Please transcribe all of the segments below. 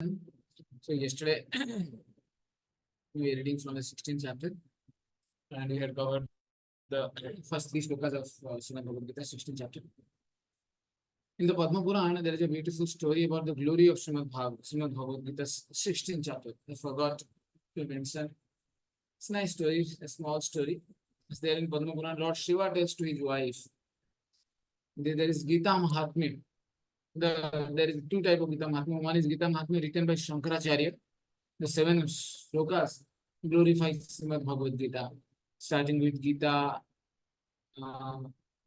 So yesterday we were reading from the 16th chapter, and we had covered the first three slokas of Srimad Bhagavad Gita, 16th chapter. In the Padma Purana, there is a beautiful story about the glory of Srimad Bhagavad Gita's 16th chapter. I forgot to mention. It's a nice story, a small story. It's there in Padma Purana. Lord Shiva tells to his wife. There is Gita Mahatmya. There is two types of Gita Mahatmya. One is Gita Mahatmya written by Shankaracharya. The 7 slokas glorify Srimad Bhagavad Gita, starting with Gita,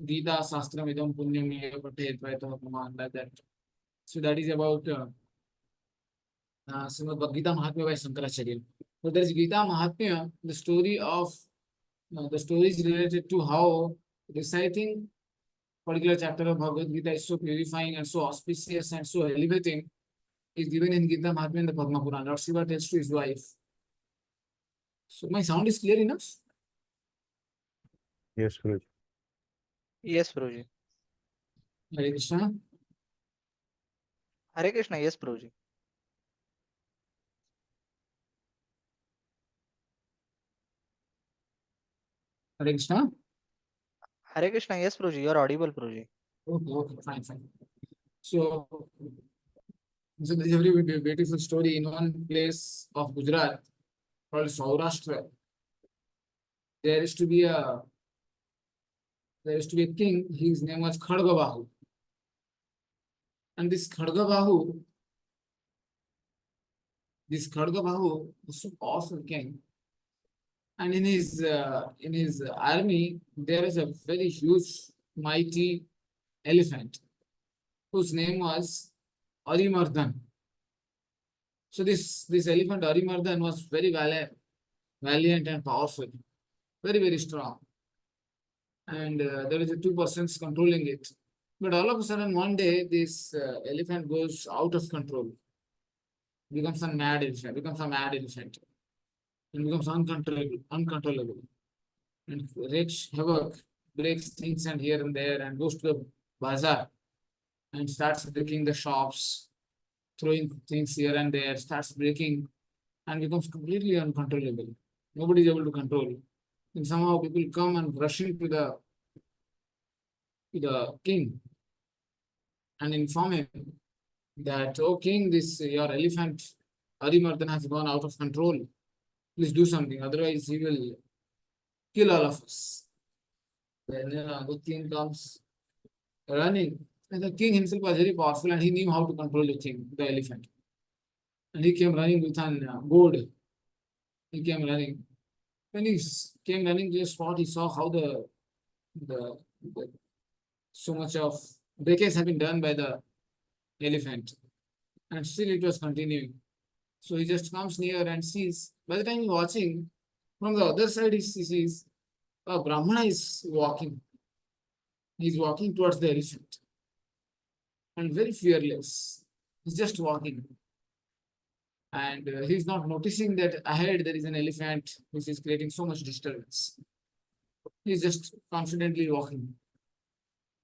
Gita Shastram Idam Punyam Eva Patet Vaitah Praman, like that. So that is about Srimad Bhagavad Gita Mahatmya by Shankaracharya. So there is Gita Mahatmya, the story is related to how reciting particular chapter of Bhagavad Gita is so purifying and so auspicious and so elevating, is given in Gita Mahatmya in the Padma Purana. Lord Shiva tells to his wife. So my sound is clear enough? Yes, Guruji. Yes, Guruji. Hare Krishna. Hare Krishna, yes, Guruji. Hare Krishna. Hare Krishna, yes, Guruji. You are audible, Guruji. Okay, fine. So there is a very beautiful story in one place of Gujarat called Saurashtra. There used to be a king. His name was Khadgabahu. And this Khadgabahu was so powerful king. And in his army, there is a very huge, mighty elephant whose name was Arimardhan. So this elephant Arimardhan was very valiant and powerful, very, very strong. And there is 2 persons controlling it. But all of a sudden, one day, this elephant goes out of control, becomes a mad elephant, and becomes uncontrollable, and wreaks havoc, breaks things and here and there, and goes to the bazaar and starts breaking the shops, throwing things here and there, starts breaking, and becomes completely uncontrollable. Nobody is able to control. And somehow people come and rush into the king and inform him that, oh king, this your elephant Arimardhan has gone out of control. Please do something, otherwise he will kill all of us. Then the king comes running. And the king himself was very powerful and he knew how to control the elephant. And he came running with an gourd. He came running. When he came running to the spot, he saw how the so much of breakage had been done by the elephant. And still it was continuing. So he just comes near and sees. By the time he's watching, from the other side he sees a Brahmana is walking. He's walking towards the elephant. And very fearless. He's just walking. And he's not noticing that ahead there is an elephant which is creating so much disturbance. He's just confidently walking.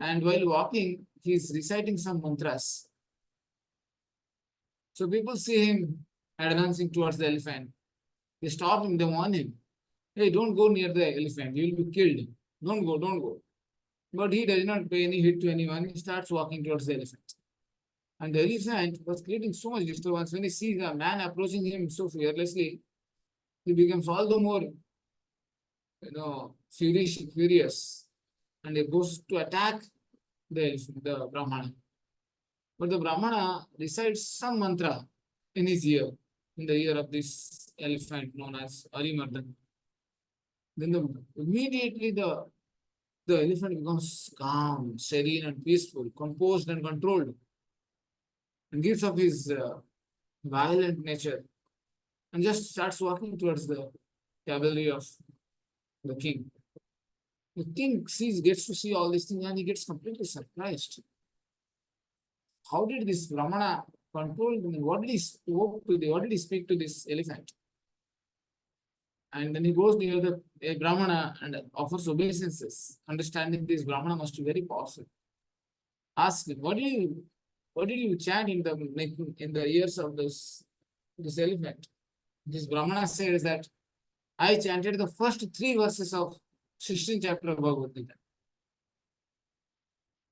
And while walking, he's reciting some mantras. So people see him advancing towards the elephant. They stop him, they warn him. Hey, don't go near the elephant, you will be killed. Don't go. But he does not pay any heed to anyone. He starts walking towards the elephant. And the elephant was creating so much disturbance. When he sees a man approaching him so fearlessly, he becomes all the more, furious. And he goes to attack the Brahmana. But the Brahmana recites some mantra in his ear, in the ear of this elephant known as Arimardhan. Then immediately the elephant becomes calm, serene and peaceful, composed and controlled, and gives up his violent nature and just starts walking towards the cavalry of the king. The king gets to see all these things and he gets completely surprised. How did this Brahmana control him? What did he speak to this elephant? And then he goes near the Brahmana and offers obeisances, understanding this Brahmana must be very powerful. Ask him, what do you What did you chant in the ears of this elephant? This Brahmana says that I chanted the first 3 verses of 16th chapter of Bhagavad Gita.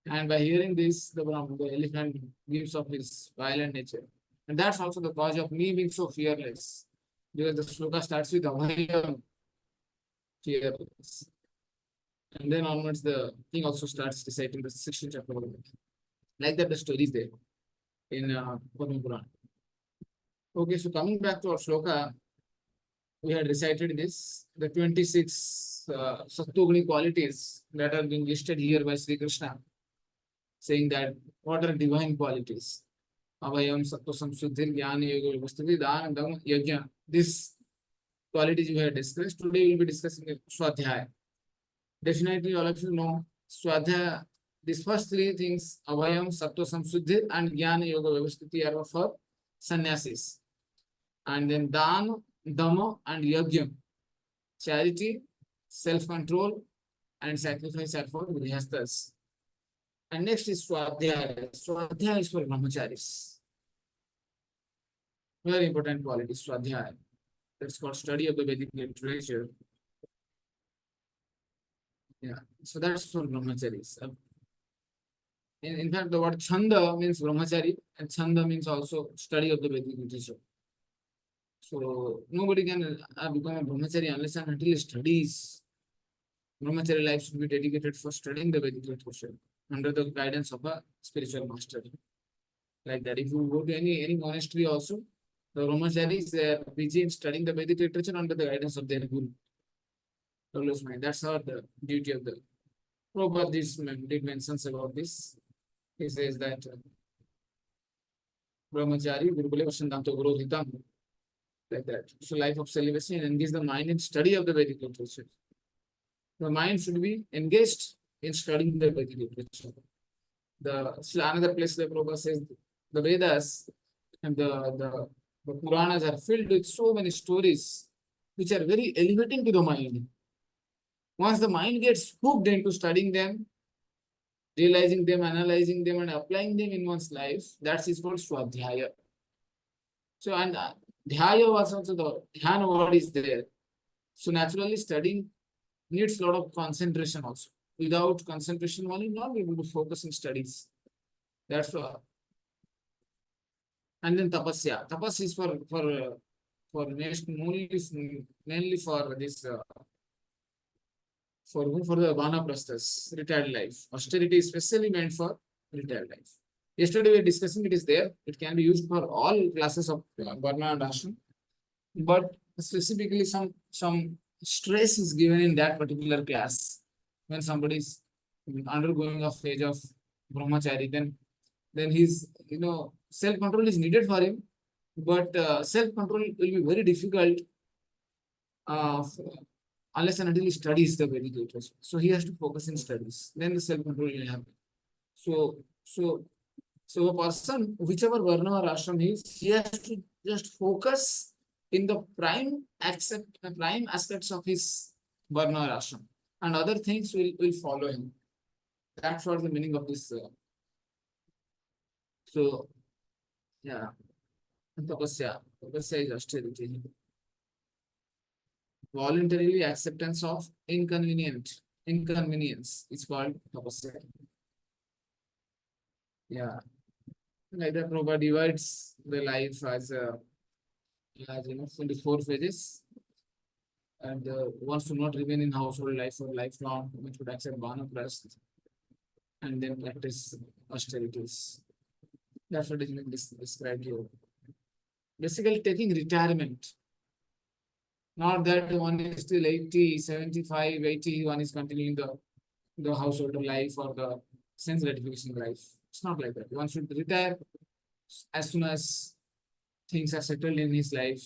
And by hearing this, the elephant gives up his violent nature. And that's also the cause of me being so fearless. Because the sloka starts with Abhayam, fearless. And then onwards, the king also starts reciting the 16th chapter of Bhagavad Gita. Like that, the story is there in Padma Purana. Okay, so coming back to our sloka, we had recited this, the 26 Sattogni qualities that are being listed here by Sri Krishna, saying that what are divine qualities? Abhayam, Sattva, Samshuddhir, Jnana, Yoga, Vivastiti, Dana, Dhamma, Yajna. These qualities we have discussed. Today we will be discussing Swadhyaya. Definitely all of you know Swadhyaya. These first 3 things, Abhayam, Sattva, Samshuddhir, and Jnana, Yoga, Vivastiti are for sannyasis. And then Dana, Dhamma, and Yajna. Charity, self-control, and sacrifice are for grihasthas. And next is Swadhyaya. Swadhyaya is for brahmacharis. Very important quality, Swadhyaya. That's called study of the Vedic literature. Yeah, so that's for brahmacharis. In fact, the word Chanda means brahmachari, and Chanda means also study of the Vedic literature. So nobody can become a brahmachari unless and until he studies. Brahmachari life should be dedicated for studying the Vedic literature under the guidance of a spiritual master. Like that, if you go to any monastery also, the brahmacharis are busy in studying the Vedic literature under the guidance of their guru. That's how the duty of the Prabhupada did mentions about this. He says that brahmachari gurukule vashantanto gurodhitam, like that. So life of celibacy and engage the mind in study of the Vedic literature. The mind should be engaged in studying the Vedic literature. Another place the Prabhupada says the Vedas and the Puranas are filled with so many stories which are very elevating to the mind. Once the mind gets hooked into studying them, realizing them, analyzing them, and applying them in one's life, that is called Swadhyaya. So, and Dhyaya was also the Dhyana word is there. So, naturally, studying needs a lot of concentration also. Without concentration, one is not able to focus in studies. That's why. And then tapasya. Tapas is for mainly for this for the vanaprasthas, retired life. Austerity is specially meant for retired life. Yesterday we were discussing it is there. It can be used for all classes of varna and ashram, but specifically some stress is given in that particular class when somebody is undergoing a phase of brahmachari. Then his self control is needed for him, but self control will be very difficult unless and until he studies the Vedic literature. So he has to focus in studies. Then the self control will happen. So a person, whichever varna or ashram he is, he has to just focus in the prime aspects of his varna or ashram, and other things will follow him. That's what the meaning of this. So yeah, tapasya is austerity. Voluntarily acceptance of inconvenience is called tapasya. Yeah, like that Prabhupada divides the life as 24 phases, and wants to not remain in household life for lifelong, which would accept vanaprastha and then practice austerities. That's what is described here. Basically, taking retirement. Not that one is still 80, 75, 80, one is continuing the household life or the sense gratification life. It's not like that. One should retire as soon as things are settled in his life.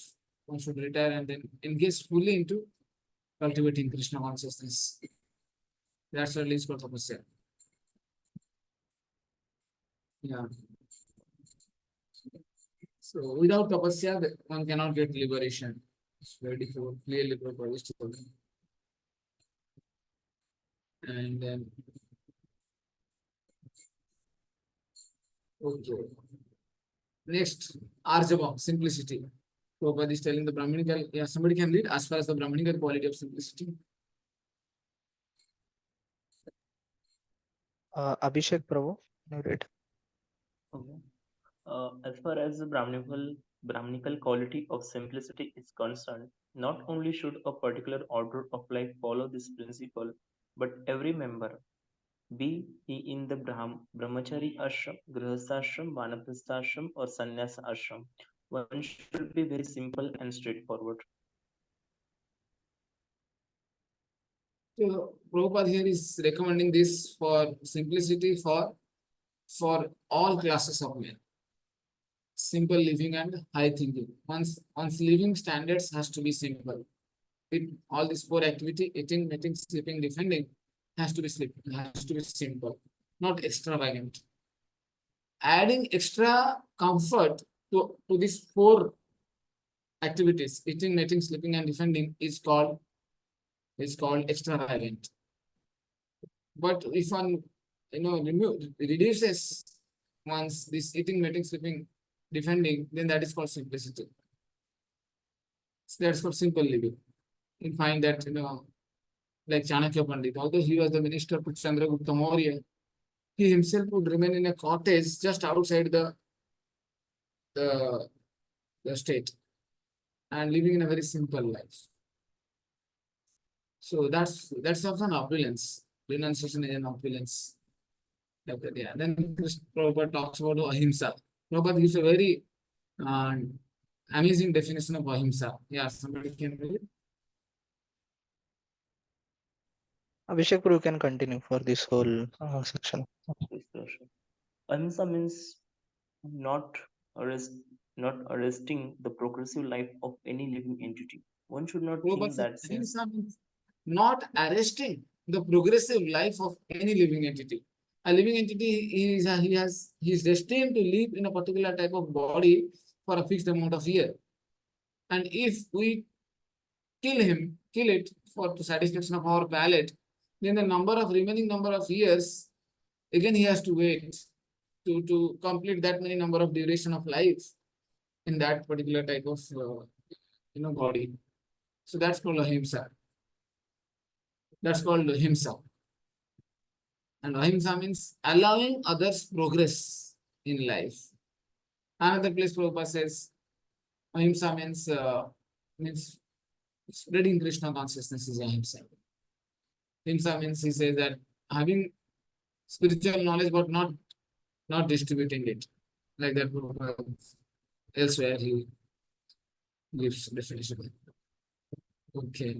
One should retire and then engage fully into cultivating Krishna consciousness. That's what is called tapasya. Yeah. So without tapasya, one cannot get liberation. It's very difficult, clearly proposed. And then Okay. Next, Arjava, simplicity. Prabhupada is telling the Brahminical, yeah, somebody can read as far as the Brahminical quality of simplicity. Abhishek Prabhu, can you read? Okay. As far as the Brahminical quality of simplicity is concerned, not only should a particular order of life follow this principle, but every member, be he in the Brahmachari ashram, Grihastha ashram, Vanaprastha ashram, or Sannyasa ashram, one should be very simple and straightforward. So Prabhupada here is recommending this for simplicity for all classes of men. Simple living and high thinking. One's living standards has to be simple. It, all this four activity, eating, mating, sleeping, defending, has to be simple, not extravagant. Adding extra comfort to these four activities, eating, mating, sleeping, and defending, is called extravagant. But if one reduces once this eating, mating, sleeping, defending, then that is called simplicity. So that's called simple living. You find that like Chanakya Pandit, although he was the minister to Chandragupta Maurya, he himself would remain in a cottage just outside the, the state and living in a very simple life. So that's also an opulence. Renunciation is an opulence. Like that, yeah. Then Prabhupada talks about ahimsa. Prabhupada gives a very uh, amazing definition of ahimsa. Yeah, somebody can read. Abhishek Prabhu, you can continue for this whole section. Yes, Darshan. Ahimsa means not arrest, not arresting the progressive life of any living entity. One should not Prabhupada think says that since ahimsa means not arresting the progressive life of any living entity. A living entity he is destined to live in a particular type of body for a fixed amount of year. And if we kill it for the satisfaction of our palate, then the remaining number of years, again he has to wait to complete that many number of duration of life in that particular type of body. So that's called ahimsa. That's called ahimsa. And ahimsa means allowing others progress in life. Another place Prabhupada says ahimsa means spreading Krishna consciousness is ahimsa. Ahimsa means he says that having spiritual knowledge but not distributing it. Like that elsewhere he gives definition. Okay.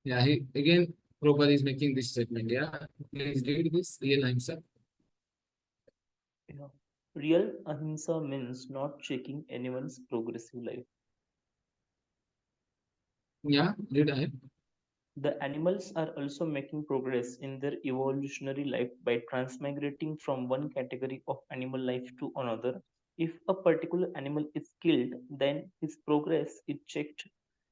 Yeah, he again Prabhupada is making this statement. Yeah. Please read this real ahimsa. you know, real ahimsa means not checking anyone's progressive life. Yeah, read ahead. The animals are also making progress in their evolutionary life by transmigrating from one category of animal life to another. If a particular animal is killed, then his progress is checked.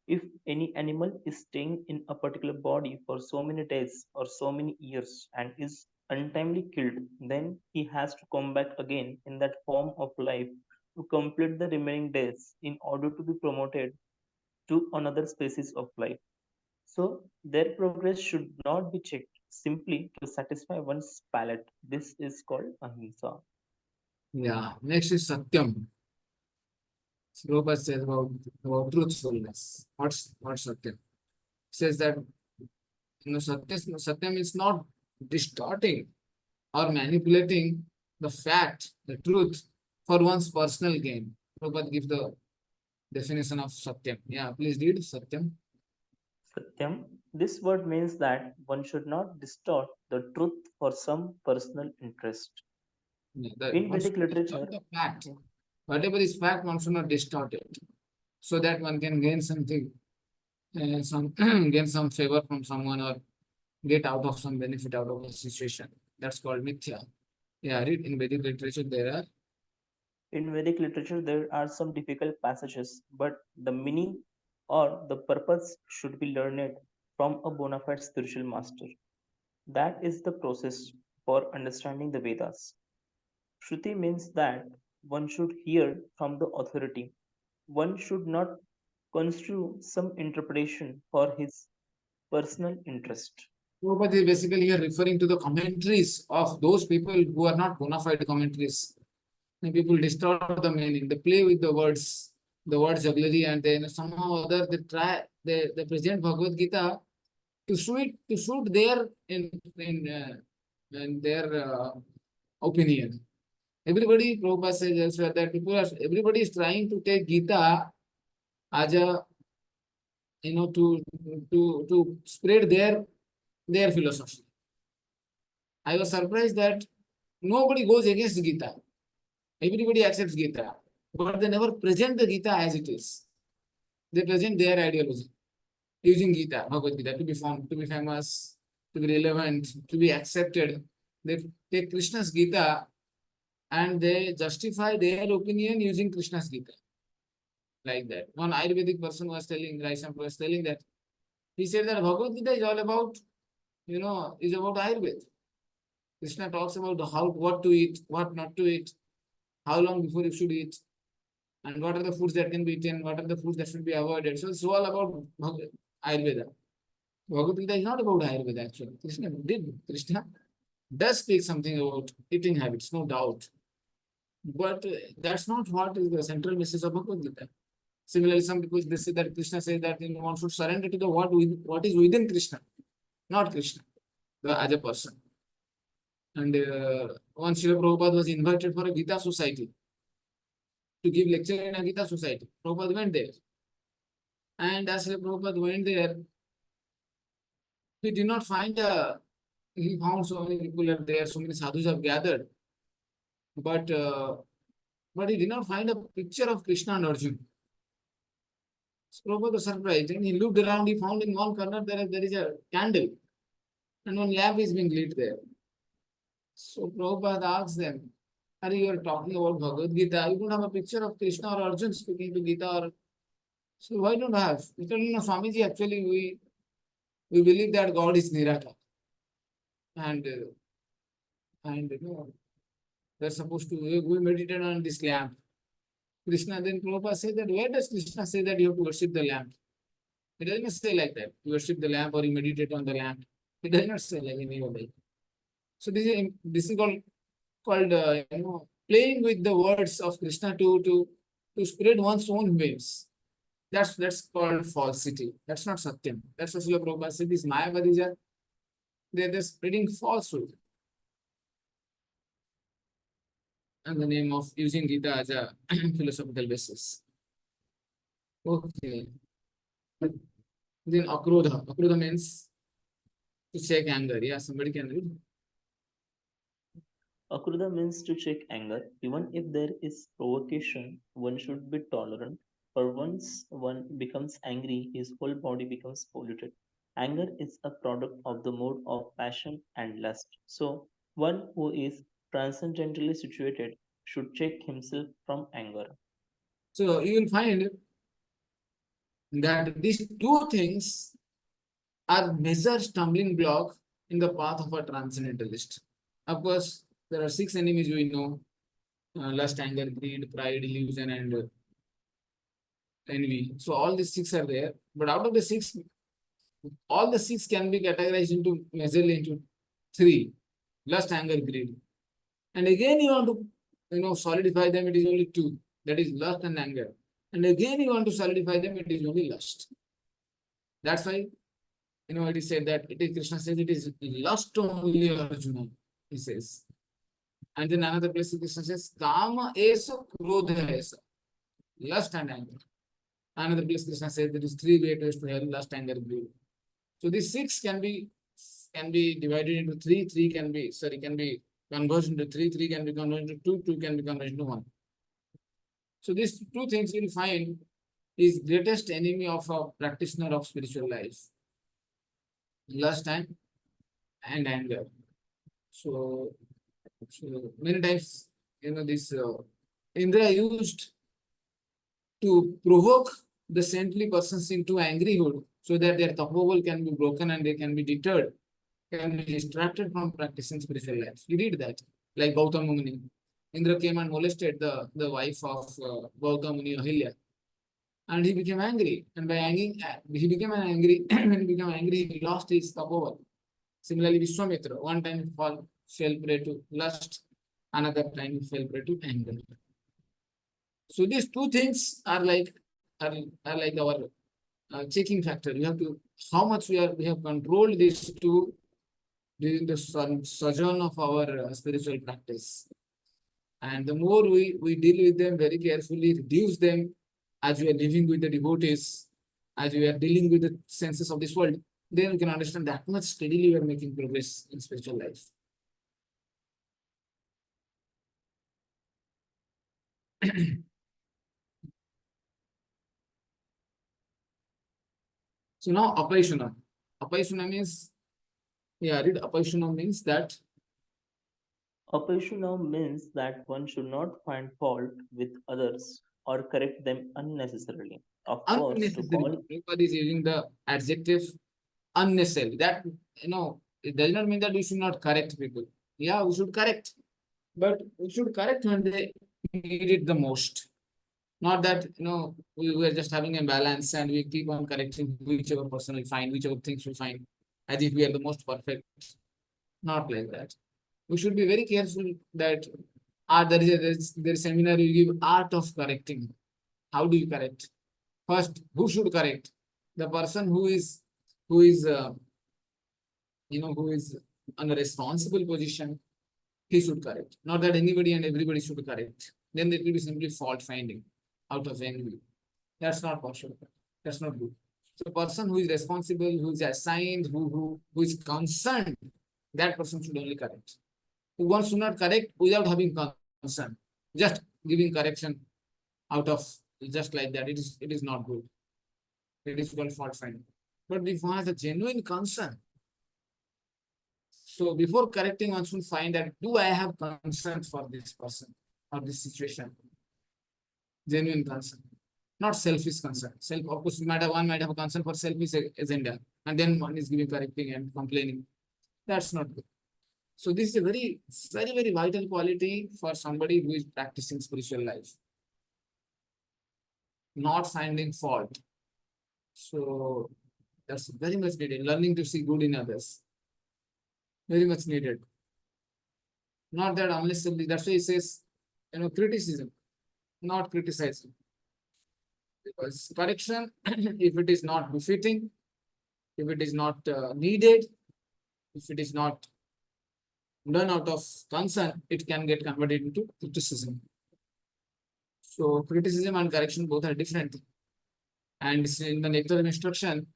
If any animal is staying in a particular body for so many days or so many years and is untimely killed, then he has to come back again in that form of life to complete the remaining days in order to be promoted to another species of life. So their progress should not be checked simply to satisfy one's palate. This is called ahimsa. Yeah. Next is Satyam. Prabhupada says about truthfulness. What's Satyam? Says that Satyam is not distorting or manipulating the fact, the truth, for one's personal gain. Prabhupada gives the definition of Satyam. Yeah, please read Satyam. Satyam. This word means that one should not distort the truth for some personal interest. Yeah, that In one Vedic should distort literature, the fact. Whatever is fact, one should not distort it. So that one can gain something, some gain some favor from someone or get out of some benefit out of a situation. That's called mithya. Yeah, read in Vedic literature there are. in Vedic literature, there are some difficult passages, but the meaning or the purpose should be learned. from a bona fide spiritual master. That is the process for understanding the Vedas. Shruti means that one should hear from the authority. One should not construe some interpretation for his personal interest. Prabhupada is basically here referring to the commentaries of those people who are not bona fide commentaries. And people distort the meaning, they play with the word jugglery, and then somehow or other they try they present Bhagavad Gita to suit their in their opinion. Everybody, Prabhupada says elsewhere that everybody is trying to take Gita as a to spread their philosophy. I was surprised that nobody goes against Gita. Everybody accepts Gita, but they never present the Gita as it is. They present their ideology using Gita, Bhagavad Gita, to be found, to be famous, to be relevant, to be accepted. They take Krishna's Gita and they justify their opinion using Krishna's Gita. Like that. One Ayurvedic person was telling, Raisam was telling that he said that Bhagavad Gita is all about, is about Ayurveda. Krishna talks about what to eat, what not to eat, how long before you should eat, and what are the foods that can be eaten, what are the foods that should be avoided. So it's all about Ayurveda. Bhagavad Gita is not about Ayurveda actually. Krishna does speak something about eating habits, no doubt. But that's not what is the central message of Bhagavad Gita. Similarly, some people they say that Krishna says that one should surrender to the what is within Krishna, not Krishna, as a person. And once Srila Prabhupada was invited for a Gita society to give lecture in a Gita society. Prabhupada went there. And as Srila Prabhupada went there, he did not find he found so many people are there, so many sadhus have gathered. But he did not find a picture of Krishna and Arjuna. So Prabhupada was surprised. And he looked around, he found in one corner there is a candle. And one lamp is being lit there. So Prabhupada asked them, you are talking about Bhagavad Gita. You don't have a picture of Krishna or Arjuna speaking to Gita. So why don't have? He told, Swamiji, actually we believe that God is Nirakar. And we're supposed to, we meditate on this lamp. Krishna, then Prabhupada said that, where does Krishna say that you have to worship the lamp? He doesn't say like that. You worship the lamp or you meditate on the lamp. He does not say like any way. So this is called playing with the words of Krishna to spread one's own waves. That's called falsity. That's not Satyam. That's what Srila Prabhupada said. These Mayavadis they're spreading falsehood. And the name of using Gita as a philosophical basis. Okay. Then Akrodha. Akrodha means to check anger. Yeah, somebody can read. Akruda means to check anger. Even if there is provocation, one should be tolerant. For once one becomes angry, his whole body becomes polluted. Anger is a product of the mode of passion and lust. So, one who is transcendently situated should check himself from anger. So you will find that these two things are major stumbling block in the path of a transcendentalist. Of course, there are 6 enemies we know: lust, anger, greed, pride, illusion, and envy. So all these 6 are there. But out of the 6, all the 6 can be categorized into majorly into 3: lust, anger, greed. And again, you want to solidify them. It is only 2. That is lust and anger. And again, you want to solidify them. It is only lust. That's why it is said that Krishna says it is lust only, Arjuna. He says. And then another place Krishna says, Kama esa krodha esa. Lust and anger. Another place Krishna says there is 3 ways to hell: lust, anger, greed. So these 6 can be divided into 3. 3 can be converged into 3. 3 can be converged into 2. 2 can be converged into 1. So these 2 things you'll find is greatest enemy of a practitioner of spiritual life: lust and anger. So many times, this Indra used to provoke the saintly persons into angryhood so that their tapoval can be broken and they can be deterred, can be distracted from practicing spiritual life. You read that, like Gautama Muni. Indra came and molested the wife of Gautama Muni, Ahilya, and he became angry. And by angry, he became an angry. When he became angry, he lost his tapoval. Similarly, Vishwamitra, one time he fell prey to lust, another time he fell prey to anger. So these two things are like our checking factor. You have to how much we have controlled these two during the sojourn of our spiritual practice. And the more we deal with them very carefully, reduce them as we are living with the devotees, as we are dealing with the senses of this world, then we can understand that much steadily we are making progress in spiritual life. So now Apaishana. Apaishana means, read Apaishana means that Apaishuna means that one should not find fault with others or correct them unnecessarily. Of course, to unnecessary. call Prabhupada is using the adjective unnecessary. That, it does not mean that we should not correct people. Yeah, we should correct, but we should correct when they need it the most. Not that, we are just having a balance and we keep on correcting whichever person we find, whichever things we find, as if we are the most perfect. Not like that. We should be very careful that there is a seminar you give art of correcting. How do you correct? First, who should correct? The person who is who is on a responsible position, he should correct. Not that anybody and everybody should correct. Then it will be simply fault finding out of envy. That's not possible. That's not good. So, person who is responsible, who is assigned, who is concerned, that person should only correct. One should not correct without having concern. Just giving correction out of just like that. It is not good. It is called fault finding. But if one has a genuine concern, so before correcting, one should find that do I have concern for this person or this situation? Genuine concern, not selfish concern. Self, of course, one might have a concern for selfish agenda, and then one is giving correcting and complaining. That's not good. So this is a very, very, very vital quality for somebody who is practicing spiritual life. Not finding fault. So that's very much needed. Learning to see good in others. Very much needed. Not that unnecessarily, that's why it says, criticism, not criticizing. Because correction, if it is not befitting, if it is not needed, if it is not done out of concern, it can get converted into criticism. So criticism and correction both are different. And in the nectar of instruction,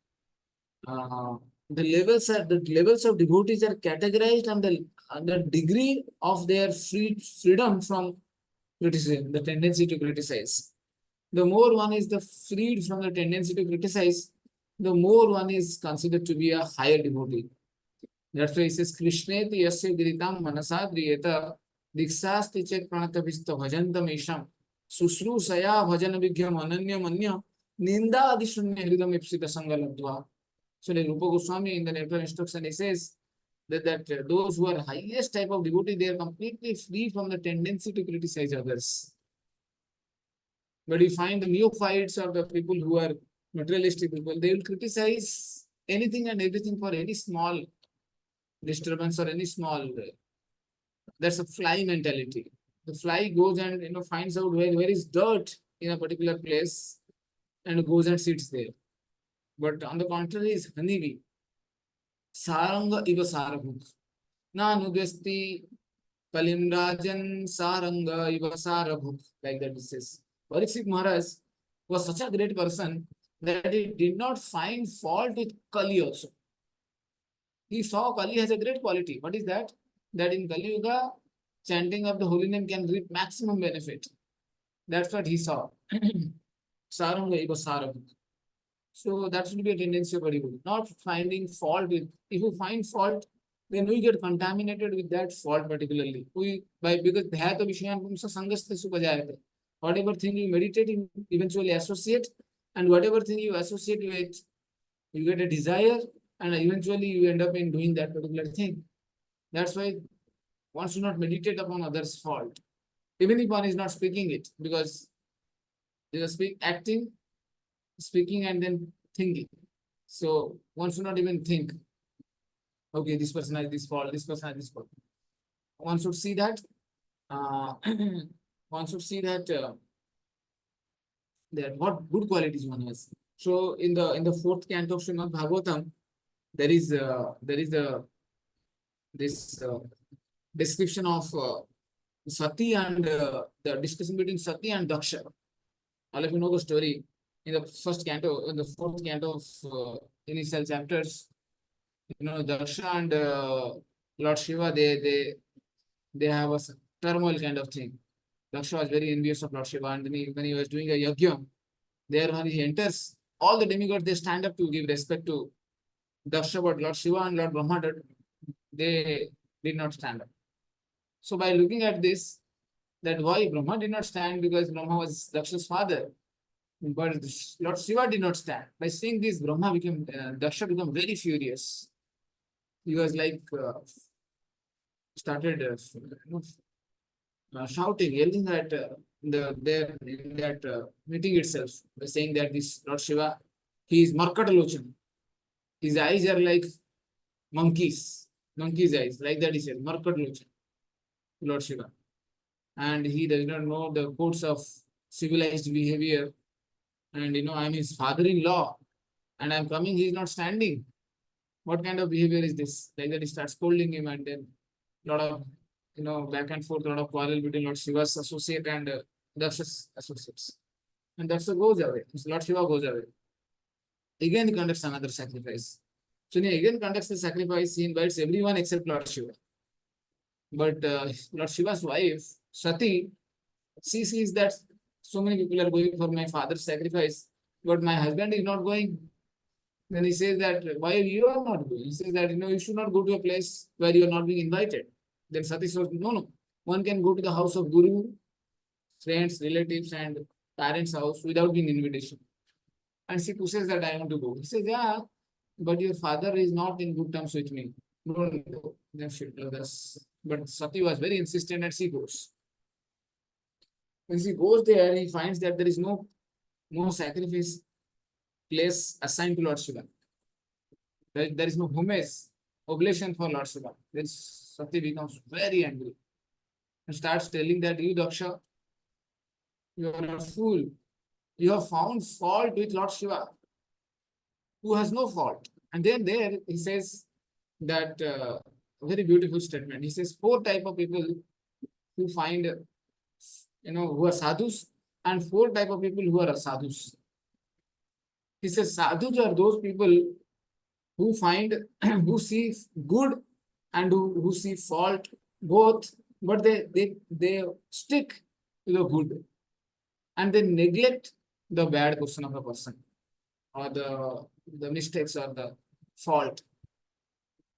the levels of devotees are categorized on the degree of their freedom from criticism, the tendency to criticize. The more one is freed from the tendency to criticize, the more one is considered to be a higher devotee. That's why it says, Krishneti yasya giritam manasa driyeta dikshasti chet pranatavista bhajantam isham sushrusaya bhajan vigyam ananya manya ninda adishunya hridam ipsita sangalabdva. So like Rupa Goswami in the nectar instruction, he says that those who are highest type of devotee, they are completely free from the tendency to criticize others. But you find the neophytes or the people who are materialistic people, they will criticize anything and everything for any small disturbance or any small. That's a fly mentality. The fly goes and finds out where is dirt in a particular place and goes and sits there. But on the contrary, is honeybee. Saranga iva sarabhut. Na nugasti kalimrajan saranga iva sarabhut. Like that it says. Parikshit Maharaj was such a great person that he did not find fault with Kali also. He saw Kali has a great quality. What is that? That in Kali Yuga, chanting of the holy name can reap maximum benefit. That's what he saw. Saranga iva sarabhut. So that should be a tendency of a devotee, not finding fault with. If you find fault, then we get contaminated with that fault particularly. Because dhayata vishyan pumsa sangaste supajayate. Whatever thing you meditate, you eventually associate, and whatever thing you associate with, You get a desire, and eventually you end up in doing that particular thing. That's why one should not meditate upon others' fault, even if one is not speaking it, because they are acting, speaking, and then thinking. So one should not even think, okay, this person has this fault, this person has this fault. One should see that. Uh, one should see that what good qualities one has. So in the fourth canto of Srimad Bhagavatam, there is a this description of Sati and the discussion between Sati and Daksha. All of you know the story in the first canto, in the fourth canto of initial chapters. Daksha and Lord Shiva, they have a turmoil kind of thing. Daksha was very envious of Lord Shiva, and when he was doing a yajna, there when he enters, all the demigods they stand up to give respect to Daksha, but Lord Shiva and Lord Brahma they did not stand up. So by looking at this, that why Brahma did not stand, because Brahma was Daksha's father, but Lord Shiva did not stand. By seeing this, Daksha became very furious. He was like started shouting, yelling at there in that meeting itself, by saying that this Lord Shiva, he is Markatalochan. His eyes are like monkey's eyes, like that he said, Markatalochan, Lord Shiva. And he does not know the codes of civilized behavior. And I'm his father-in-law, and I'm coming, he's not standing. What kind of behavior is this? Like that he starts scolding him, and then a lot of back and forth, a lot of quarrel between Lord Shiva's associate and Daksha's associates. And Daksha goes away. Lord Shiva goes away. Again, he conducts another sacrifice. So he again conducts the sacrifice. He invites everyone except Lord Shiva. But Lord Shiva's wife, Sati, she sees that so many people are going for my father's sacrifice, but my husband is not going. Then he says that, why you are not going? He says that, you should not go to a place where you are not being invited. Then Sati says, no. One can go to the house of Guru, friends, relatives, and parents' house without being invitation. And she pushes that I want to go. He says, yeah, but your father is not in good terms with me. Don't go. Then she does. But Sati was very insistent, and she goes. When she goes there, he finds that there is no sacrifice place assigned to Lord Shiva. There is no homage, oblation for Lord Shiva. Then Sati becomes very angry and starts telling that, you Daksha, you are a fool. You have found fault with Lord Shiva, who has no fault. And then there he says that very beautiful statement. He says 4 type of people who find, who are sadhus, and 4 type of people who are asadhus. He says sadhus are those people who find, who see good and who see fault both, but they stick to the good, and they neglect the bad portion of a person, or the mistakes or the fault.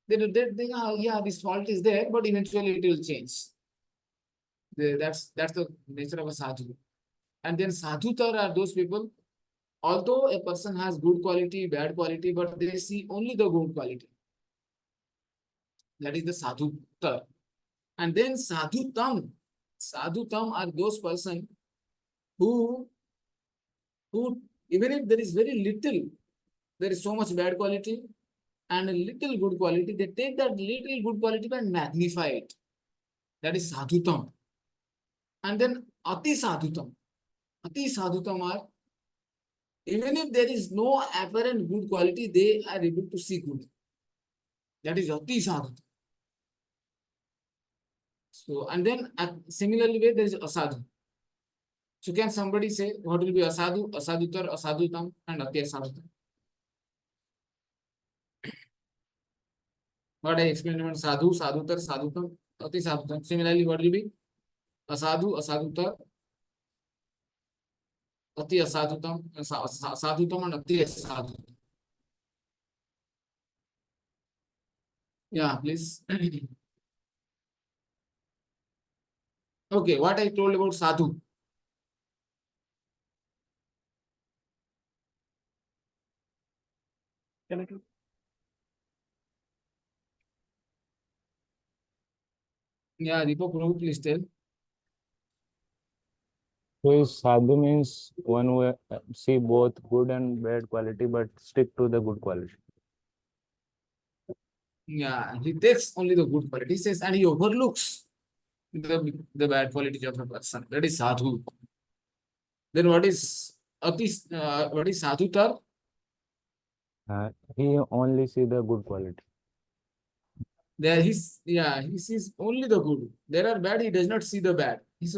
They yeah, this fault is there, but eventually it will change. That's the nature of a sadhu. And then sadhutar are those people, although a person has good quality, bad quality, but they see only the good quality. That is the sadhutar. And then sadhutam. Sadhutam are those person who even if there is very little, there is so much bad quality and a little good quality, they take that little good quality and magnify it. That is sadhutam. And then ati sadhutam. Ati sadhutam are, even if there is no apparent good quality, they are able to see good. That is ati sadhutam. So, and then similarly, there is asadhu. So can somebody say what will be asadhu, asadhutar, asadhutam, and ati asadhutam? What I explained about sadhu, sadhutar, sadhutam, ati sadhutam. Similarly, what will be asadhu, asadhutar, ati asadhutam, sadhutam, and ati asadhutam. Yeah, please. Okay, what I told about sadhu. Can I do? Yeah, Deepak, Prabhu, please tell. So sadhu means one who see both good and bad quality, but stick to the good quality. Yeah, he takes only the good quality, he says, and he overlooks the bad quality of a person. That is sadhu. Then what is what is sadhutar? He only see the good quality. There he sees only the good. There are bad, he does not see the bad. He sees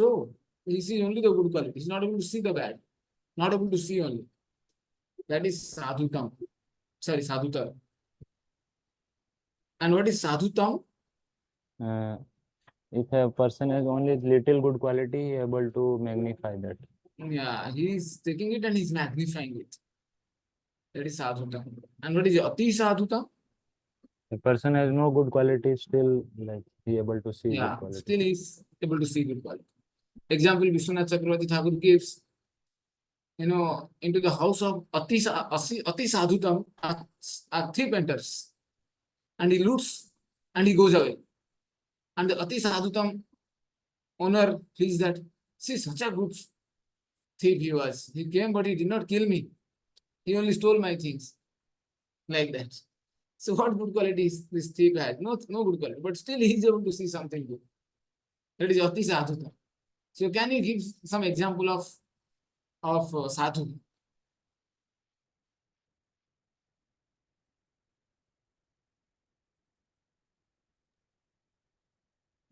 only the good quality. He's not able to see the bad. Not able to see only. That is sadhutam. Sorry, sadhutar. And what is sadhutam? Uh, if a person has only little good quality, he able to magnify that. Yeah, he is taking it and he's magnifying it. That is sadhutam. And what is ati sadhutam? A person has no good quality, still like he able to see good Yeah, quality. still he's able to see good quality. Example, Vishwanath Chakravarti Thakur gives, into the house of Ati Sadhutam, a thief enters and he loots and he goes away. And the Ati Sadhutam owner feels that, see, such a good thief he was. He came, but he did not kill me. He only stole my things. Like that. So, what good qualities this thief had? No good quality, but still he is able to see something good. That is Ati Sadhutam. So, can you give some example of sadhu?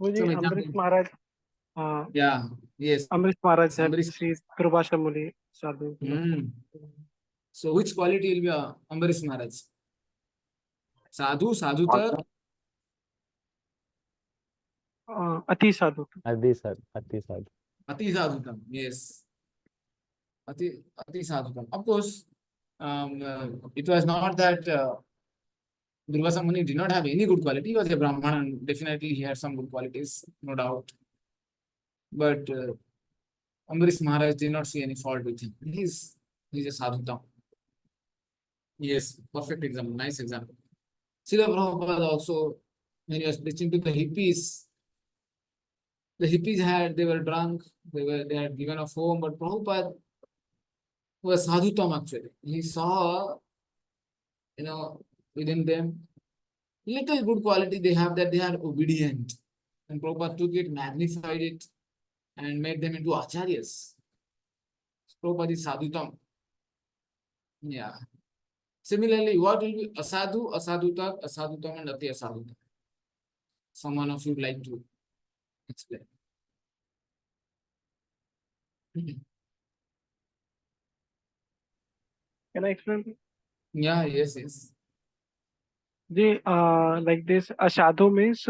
वो जी Some Ambarish example. महाराज Yeah. Yes. Ambarish महाराज है Ambarish. Shri दुर्भाषा मुनि साधु So, which quality will be Ambarish Maharaj? Sadhu, sadhutar, अति साधु Adi sadhu. ati sadhutam. Yes. Ati sadhutam. Of course, it was not that Durvasa Muni did not have any good quality. He was a Brahman and definitely he had some good qualities, no doubt. But Ambarish Maharaj did not see any fault with him. He's a sadhutam. Yes, perfect example, nice example. Srila Prabhupada also, when he was preaching to the hippies they were drunk, they had given a home, but Prabhupada was sadhutam actually. He saw, within them, little good quality they have, that they are obedient. And Prabhupada took it, magnified it, and made them into acharyas. Prabhupada is sadhutam. Yeah. Similarly, what will be asadhu, asadhutam, and ati asadhutam? Someone of you would like to explain? Can I explain? Yeah, yes. They like this. A sadhu means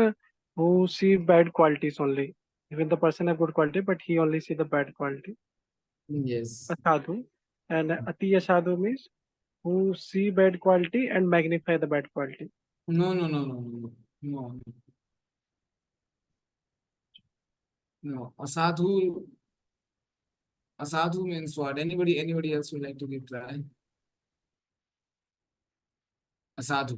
who see bad qualities only. Even the person have good quality, but he only see the bad quality. Yes. A sadhu, and ati sadhu means who see bad quality and magnify the bad quality. No. No. Asadhu means what? Anybody else would like to give try? Asadhu.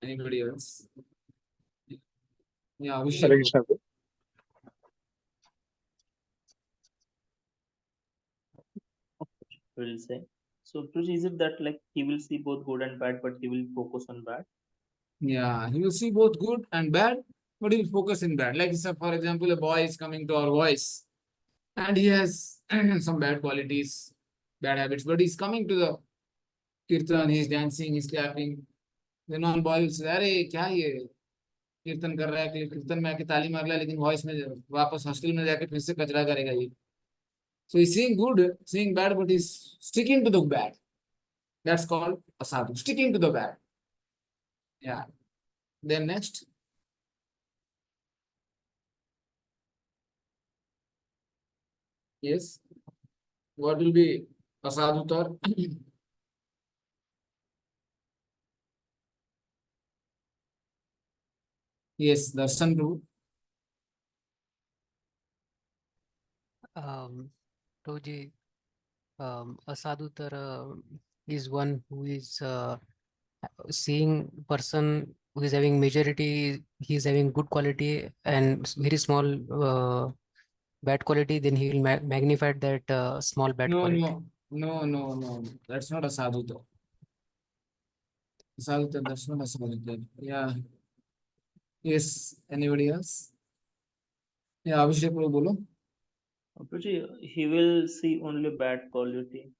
Anybody else? Yeah, Hare Abhishek. Krishna. Will say. So, is it that like he will see both good and bad, but he will focus on bad? Yeah, he will see both good and bad, but he will focus in bad. Like, for example, a boy is coming to our voice and he has some bad qualities, bad habits, but he's coming to the kirtan, he's dancing, he's clapping. Then one boy will say, अरे क्या ये कीर्तन कर रहा है, कीर्तन में आके ताली मार रहा है, लेकिन वॉइस में वापस हॉस्टल में जाके फिर से कचरा करेगा ये. So he's seeing good, seeing bad, but he's sticking to the bad. That's called asadhu, sticking to the bad. Yeah. Then next. Yes. What will be asadhutar? Yes, darshan Prabhu. तो जी असाधू तर is one who is seeing person who is having majority, he is having good quality and very small bad quality, then he will magnify that small bad No, quality. no. That's not a sadhu though. Sadhu, that's not a sadhu. Yeah. Yes. Anybody else? Yeah, Abhishek, bolo. He will see only bad quality.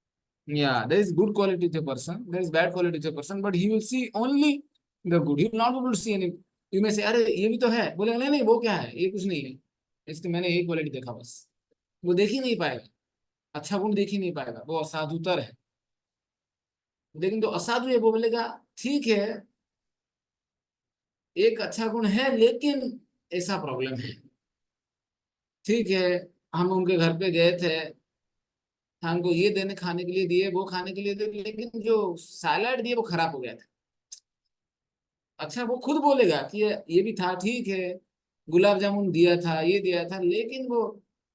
Yeah, there is good quality to a person, there is bad quality to a person, but he will see only the good. He will not be able to see any. You may say, अरे ये भी तो है, बोले नहीं नहीं वो क्या है, ये कुछ नहीं है, इसके मैंने एक क्वालिटी देखा बस, वो देख ही नहीं पाएगा, अच्छा गुण देख ही नहीं पाएगा, वो असाधुतर है। लेकिन जो असाधु है वो बोलेगा ठीक है, एक अच्छा गुण है लेकिन ऐसा प्रॉब्लम है, ठीक है, हम उनके घर पे गए थे, हमको ये देने खाने के लिए दिए, वो खाने के लिए दिए, लेकिन जो सैलड दिए वो खराब हो गया था। अच्छा वो खुद बोलेगा कि ये भी था ठीक है, गुलाब जामुन दिया था, ये दिया था, लेकिन वो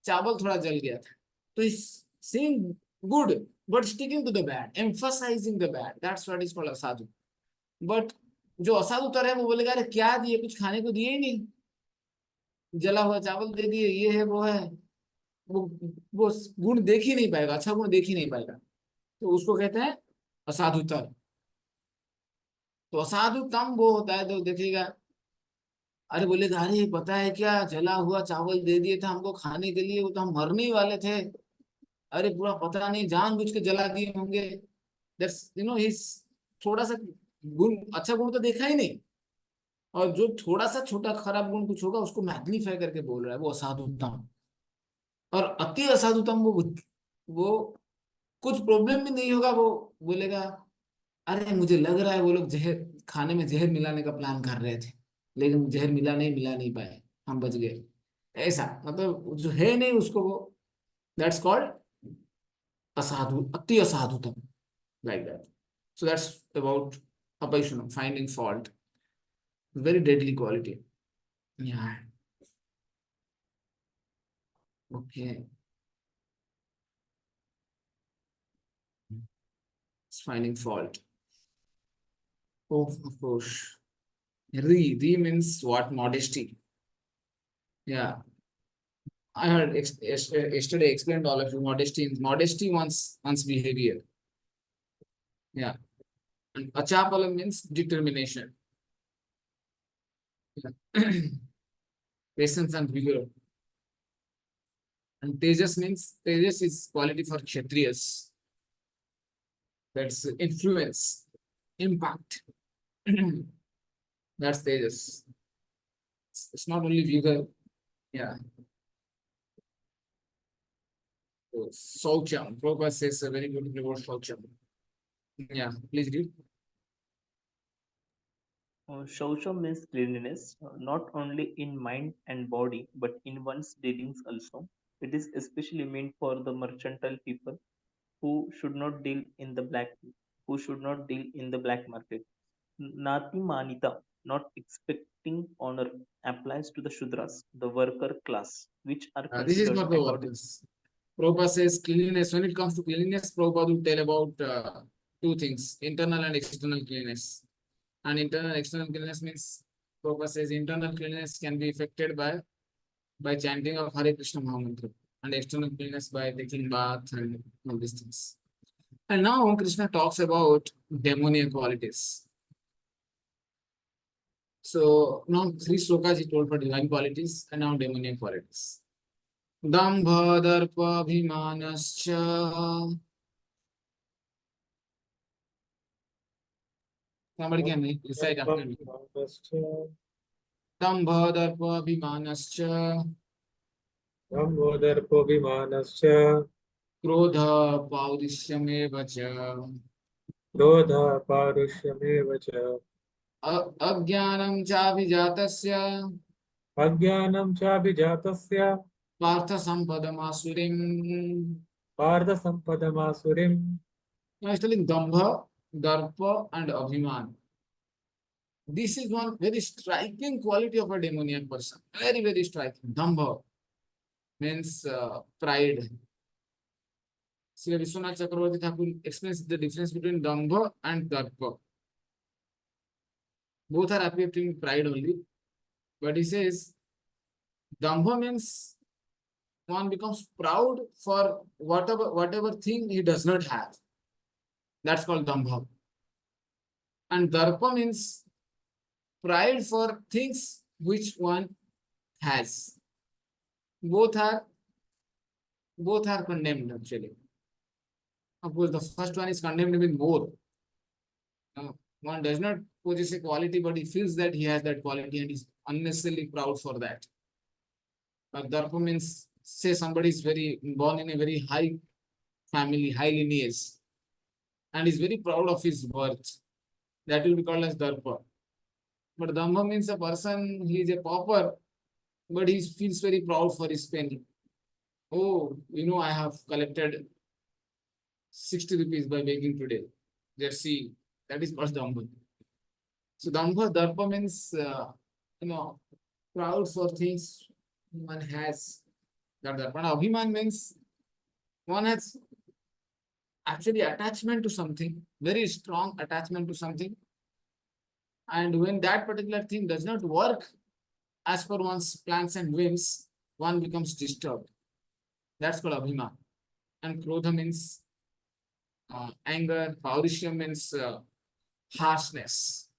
चावल थोड़ा जल गया था। तो इस saying good but sticking to the bad, emphasizing the bad, that's what is called असाधु। बट जो असाधु तर है वो बोलेगा अरे क्या दिए, कुछ खाने को दिए ही नहीं, जला हुआ चावल दे दिए, ये है वो है, वो वो गुण देख ही नहीं पाएगा, अच्छा गुण देख ही नहीं पाएगा, तो उसको कहते हैं असाधुतर। तो असाधुतम वो होता है तो देखिएगा, अरे बोलेगा अरे पता है क्या, जला हुआ चावल दे दिए था हमको खाने के लिए, वो तो हम मरने ही वाले थे, अरे पूरा पता नहीं जानबूझ के जला दिए होंगे। दैट्स हिज थोड़ा सा गुण, अच्छा गुण तो देखा ही नहीं, और जो थोड़ा सा छोटा खराब गुण कुछ होगा उसको मैग्नीफाई करके बोल रहा है, वो असाधुतम। और अति असाधुतम वो कुछ प्रॉब्लम भी नहीं होगा, वो बोलेगा अरे मुझे लग रहा है वो लोग जहर खाने में जहर मिलाने का प्लान कर रहे थे, लेकिन जहर मिला नहीं पाए, हम बच गए। ऐसा मतलब जो है नहीं उसको वो, दैट्स कॉल्ड असाधु, अति असाधुतम, like that. So that's about अपैशुनम, finding fault, very deadly quality. Yeah okay, finding fault. Oh, of course. Re means what? Modesty. Yeah. I heard yesterday explained all of you modesty. Modesty one's behavior. Yeah. And achapalam means determination. Yeah. Patience and vigor. And tejas is quality for kshatriyas. That's influence, impact. That's tejas. It's not only vigor. Yeah. Saucham. Prabhupada says a very good about Saucham. Yeah, please read. Shaucha means cleanliness, not only in mind and body, but in one's dealings also. It is especially meant for the mercantile people who should not deal in the black market. Nati manita, not expecting honor, applies to the Shudras, the worker class, which are This is considered not the according. workers. Prabhupada says cleanliness. When it comes to cleanliness, Prabhupada will tell about two things: internal and external cleanliness. And internal and external cleanliness means, Prabhupada says internal cleanliness can be affected by chanting of Hare Krishna Mahamantra, and external cleanliness by taking bath and all these things. And now Krishna talks about demoniac qualities. So now three slokas he told for divine qualities, and now demoniac qualities. Dambha darpa abhimanascha. Somebody can recite after me. Dambha darpa abhimanascha. Dambodharpabhimanascha Krodha paurishyameva cha. Krodha parushyameva cha Ajnanam chabhijatasya. Ajnanam chabhijatasya Partha sampadam asurim. Partha sampadamasurim. Now he's telling Dambha, Darpa, and Abhiman. This is one very striking quality of a demoniac person. Very, very striking. Dambha means pride, Sri Vishwanath Chakravarti Thakur explains the difference between Dambha and Darpa. Both are appearing pride only, but he says Dambha means one becomes proud for whatever thing he does not have. That's called Dambha. And Darpa means pride for things which one has. Both are condemned actually. Of course, the first one is condemned even more. One does not possess a quality, but he feels that he has that quality and is unnecessarily proud for that. Darpa means, say somebody is born in a very high family, high lineage, and is very proud of his birth. That will be called as Darpa. But Dhamma means a person, he is a pauper, but he feels very proud for his penny. Oh, I have collected 60 rupees by begging today. Let's see. That is called Dhamma. So Darpa means, proud for things one has. That Darpa. Abhiman means one has actually attachment to something, very strong attachment to something. And when that particular thing does not work as per one's plans and whims, one becomes disturbed. That's called Abhiman. And Krodha means anger. Paurishya means harshness,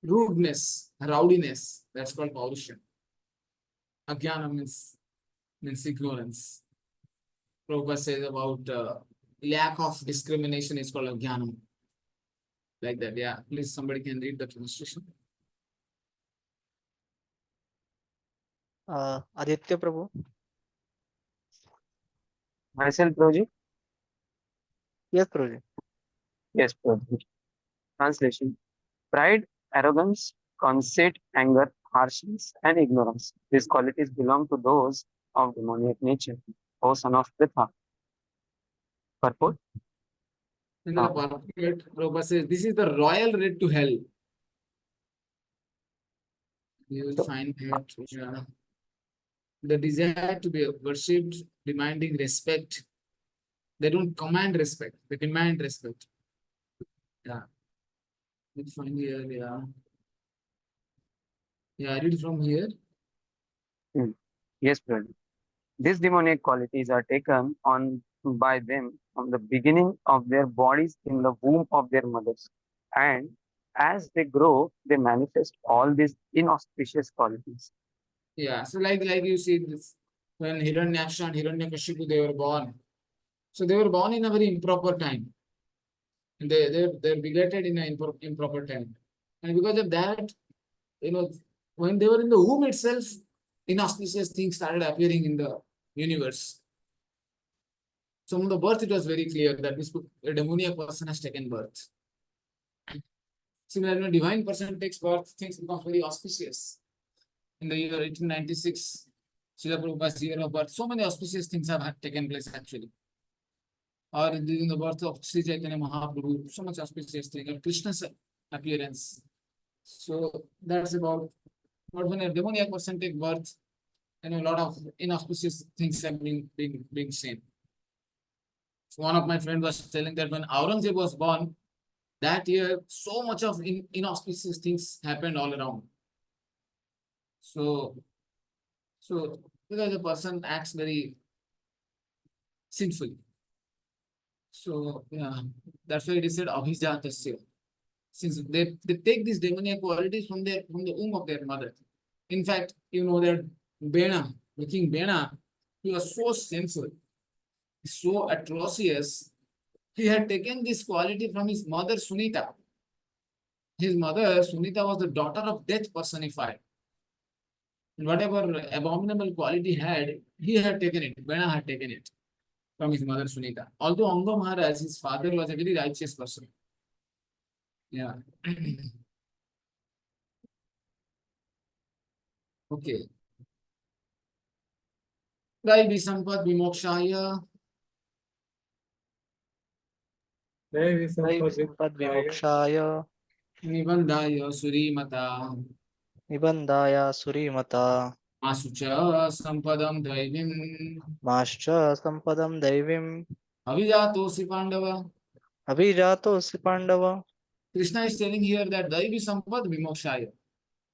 rudeness, rowdiness. That's called Paurishya. Ajnana means ignorance. Prabhupada says about lack of discrimination is called Ajnana. Like that, yeah. Please, somebody can read the translation. Aditya Prabhu. Myself, Prabhuji? Yes, Prabhu. Yes, Prabhuji. Translation. Pride, arrogance, conceit, anger, harshness, and ignorance. These qualities belong to those of demoniac nature, O son of Pritha. Purport? In the purport, Prabhupada says, this is the royal road to hell. You will find that the desire to be worshipped, demanding respect. They don't command respect, they demand respect. Yeah. You find here, yeah. Yeah, I read from here. Yes, Prabhuji. These demoniac qualities are taken on by them from the beginning of their bodies in the womb of their mothers. And as they grow, they manifest all these inauspicious qualities. Yeah, so like you see this, when Hiranyaksha and Hiranyakashipu, they were born. So they were born in a very improper time. And they're begetted in an improper time. And because of that, when they were in the womb itself, inauspicious things started appearing in the universe. So from the birth, it was very clear that a demoniac person has taken birth. Similarly, when a divine person takes birth, things become very auspicious. In the year 1896, Srila Prabhupada's year of birth, so many auspicious things have taken place actually. Or during the birth of Sri Chaitanya Mahaprabhu, so much auspicious thing, or Krishna's appearance. So that's about. But when a demoniac person takes birth, a lot of inauspicious things have been seen. So one of my friends was telling that when Aurangzeb was born, that year, so much of inauspicious things happened all around. So because a person acts very sinfully. So yeah, that's why it is said Abhijatasya. Since they take these demoniac qualities from the womb of their mother. In fact, that Bena, the king Bena, he was so sinful, so atrocious. He had taken this quality from his mother Sunita. His mother Sunita was the daughter of death personified. And whatever abominable quality he had taken it. Bena had taken it from his mother Sunita. Although Anga Maharaj, his father, was a very righteous person. Yeah. Okay. Daivi Sampad Vimokshaya. Devi Sampad Vimokshaya. Nibandhaya Surimata. Nibandhaya Surimata. Masucha Sampadam Daivim. Mascha Sampadam Daivim. Avijatosi Pandava. Abhijatosi Pandava. Krishna is telling here that Daivi Sampad Vimokshaya.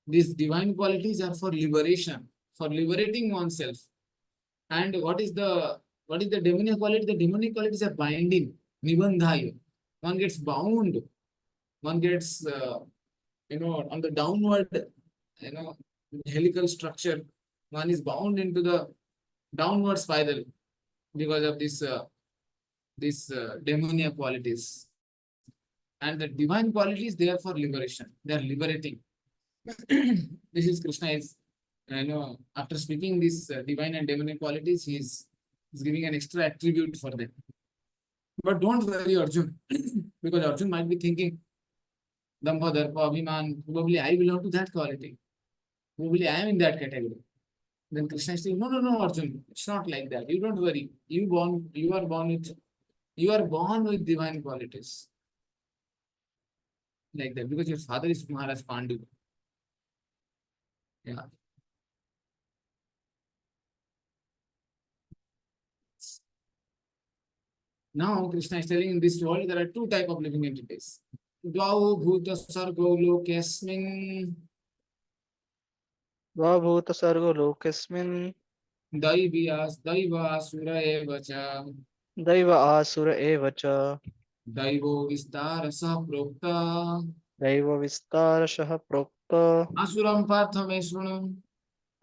These divine qualities are for liberation, for liberating oneself. And what is the demonic quality? The demonic qualities are binding, nibandhaya. One gets bound, one gets on the downward, helical structure. One is bound into the downward spiral because of this demonic qualities. And the divine qualities, they are for liberation. They are liberating. This is Krishna is, after speaking these divine and demonic qualities, he's giving an extra attribute for them. But don't worry, Arjun, because Arjun might be thinking, Dambha, Darpa, Abhiman, probably I belong to that quality. Probably I am in that category. Then Krishna is saying, no, Arjun, it's not like that. You don't worry. You are born with divine qualities. Like that, because your father is Maharaj Pandu. Yeah. Now Krishna is telling in this world there are two types of living entities. Dvau bhuta sargo lokesmin Vabhuta Sargo Lokesmin. daiva asura evacha Daiva Asura Evacha. daivo vistarasa prokta Daiva Vistarashaha Prokta. asuram partha me shrunu.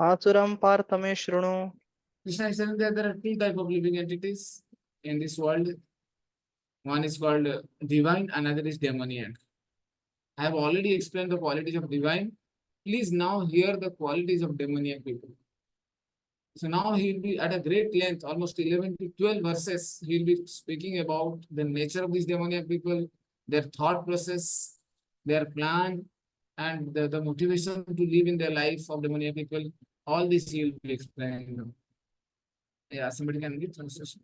Asuram Parthame Shrunu. Krishna is telling that there are two types of living entities in this world. One is called divine, another is demoniac. I have already explained the qualities of divine. Please now hear the qualities of demoniac people. So now he will be at a great length, almost 11 to 12 verses. He will be speaking about the nature of these demoniac people, their thought process, their plan, and the motivation to live in their life of demoniac people. All this he will be explaining. Yeah, somebody can read translation.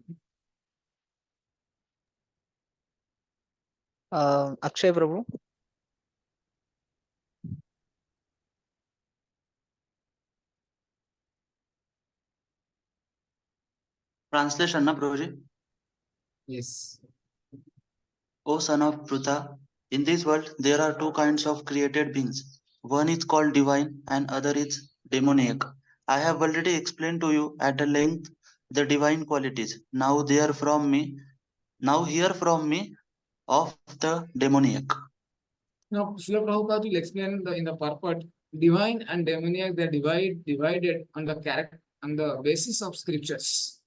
Akshay Prabhu. Translation, na Prabhuji? Yes. O son of Pruta, in this world there are two kinds of created beings. One is called divine and other is demoniac. I have already explained to you at a length the divine qualities. Now hear from me of the demoniac. Now, Srila Prabhupada will explain in the purport, divine and demoniac, they are divided on the basis of scriptures.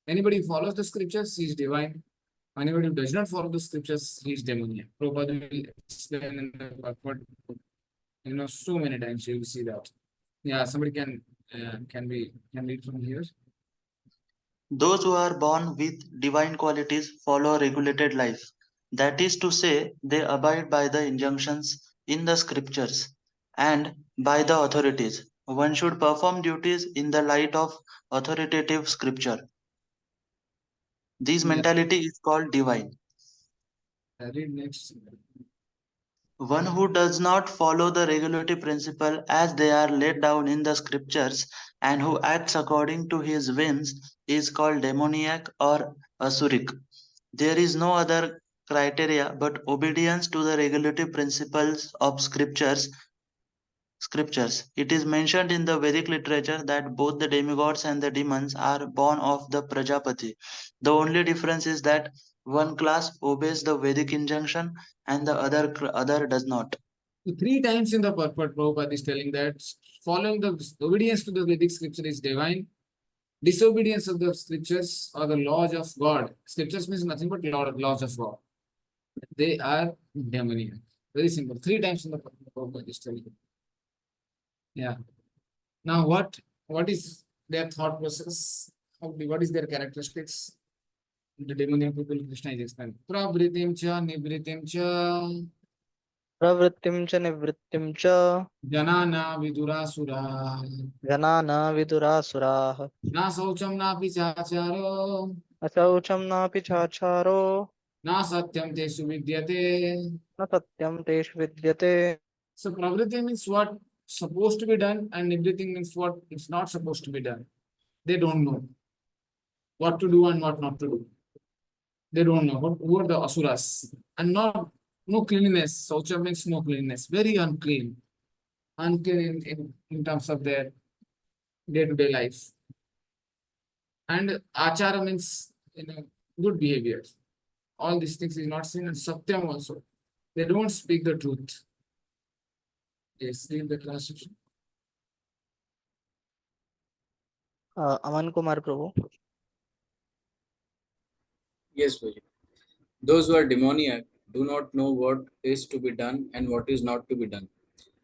Anybody who follows the scriptures, he is divine. Anybody who does not follow the scriptures, he is demoniac. Prabhupada will explain in the purport, so many times you will see that. Yeah, somebody can read from here. Those who are born with divine qualities follow a regulated life. That is to say, they abide by the injunctions in the scriptures and by the authorities. One should perform duties in the light of authoritative scripture. This Yeah. mentality is called divine. Read next. One who does not follow the regulative principle as they are laid down in the scriptures and who acts according to his whims is called demoniac or asuric. There is no other criteria but obedience to the regulative principles of scriptures. It is mentioned in the Vedic literature that both the demigods and the demons are born of the Prajapati. The only difference is that one class obeys the Vedic injunction and the other does not. 3 times in the purport, Prabhupada is telling that following the obedience to the Vedic scripture is divine. Disobedience of the scriptures or the laws of God. Scriptures means nothing but laws of God. They are demoniac. Very simple. 3 times in the purport, Prabhupada is telling. Yeah. Now what is their thought process? What is their characteristics? The demoniac people, Krishna is explaining. Pravritim cha, nivritim cha, Pravrittim cha Nivrittim cha. janana vidurasura, Janana Vidurasuraha. na saucham na pichacharo, Asaucham napi chacharo. na satyam teshu vidyate. Na satyam teshu vidyate. So pravriti means what supposed to be done and everything means what is not supposed to be done. They don't know what to do and what not to do. They don't know who are the asuras. And no cleanliness. Saucha means no cleanliness. Very unclean. Unclean in terms of their day-to-day life. And achara means good behavior. All these things is not seen, and satyam also. They don't speak the truth. Yes, read the translation. Aman Kumar Prabhu. Yes, Bhaji. Those who are demoniac do not know what is to be done and what is not to be done.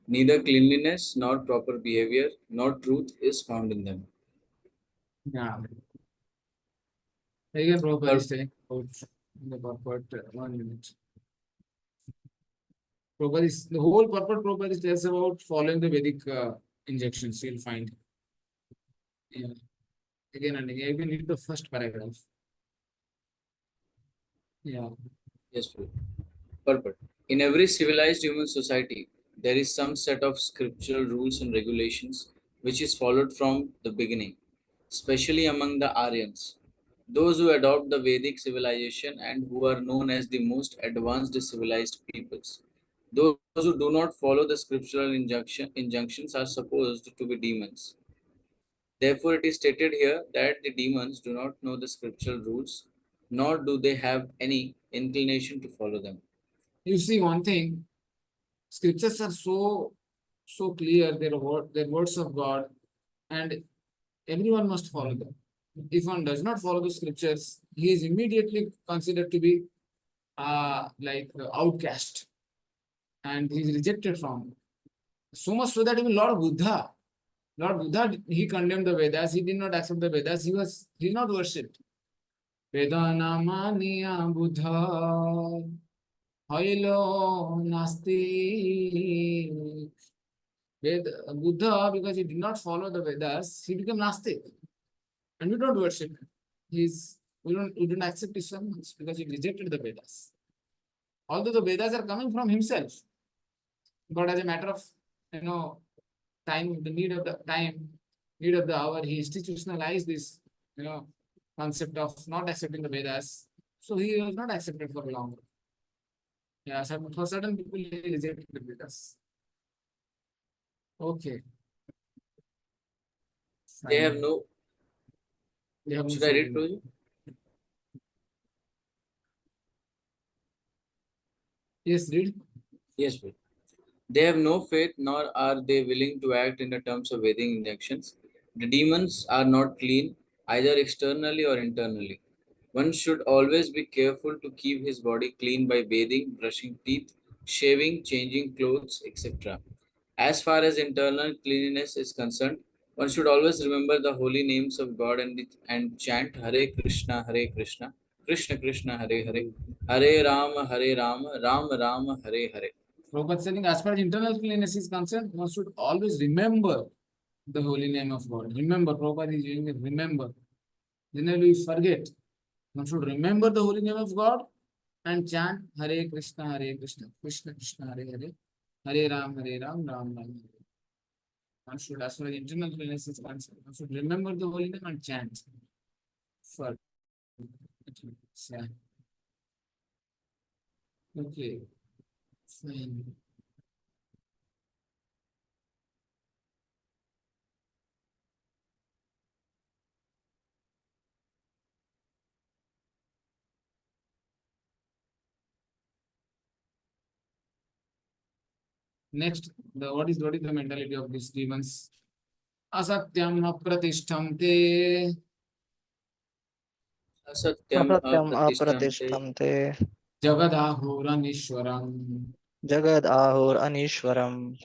Neither cleanliness nor proper behavior nor truth is found in them. Yeah. Again, Prabhupada Or- is saying about the purport, 1 minute. Prabhupada is, the whole purport Prabhupada is tells about following the Vedic injunctions, you'll find. Yeah. Again and again, even read the first paragraph. Yeah. Yes, Bhaji. Purport. In every civilized human society, there is some set of scriptural rules and regulations which is followed from the beginning, especially among the Aryans. Those who adopt the Vedic civilization and who are known as the most advanced civilized peoples. Those who do not follow the scriptural injunctions are supposed to be demons. Therefore, it is stated here that the demons do not know the scriptural rules, nor do they have any inclination to follow them. You see one thing, scriptures are so clear, their words of God, and everyone must follow them. If one does not follow the scriptures, he is immediately considered to be outcast, and he is rejected from. So much so that even Lord Buddha, he condemned the Vedas. He did not accept the Vedas. He is not worshipped. Vedana maniya Buddha hailo nasti. Buddha, because he did not follow the Vedas, he became Nastik. And we don't worship him. We don't accept his sermons because he rejected the Vedas. Although the Vedas are coming from himself. But as a matter of time, the need of the time, need of the hour, he institutionalized this, concept of not accepting the Vedas. So he was not accepted for long. Yeah, for certain people, he rejected the Vedas. Okay. They have no. They have no Should I read, faith in- Prabhuji? Yes, read. Yes, Prabhuji. They have no faith, nor are they willing to act in the terms of Vedic injunctions. The demons are not clean, either externally or internally. One should always be careful to keep his body clean by bathing, brushing teeth, shaving, changing clothes, etc. As far as internal cleanliness is concerned, one should always remember the holy names of God and chant Hare Krishna, Krishna Krishna, Hare Hare, Hare Rama, Rama Rama, Hare Hare. Prabhupada saying, as far as internal cleanliness is concerned, one should always remember the holy name of God. Remember, Prabhupada is using it, remember. Generally, we forget. One should remember the holy name of God and chant Hare Krishna, Krishna Krishna, Hare Hare, Hare Ram, Ram Ram. One should, as far as internal cleanliness is concerned, one should remember the holy name and chant. For yeah. Okay. Fine. Next, what is the mentality of these demons? Asatyam apratishtam te Asatyam Asatyam apratishtam te apratishtam te jagadahuranishwaram jagad ahur anishwaram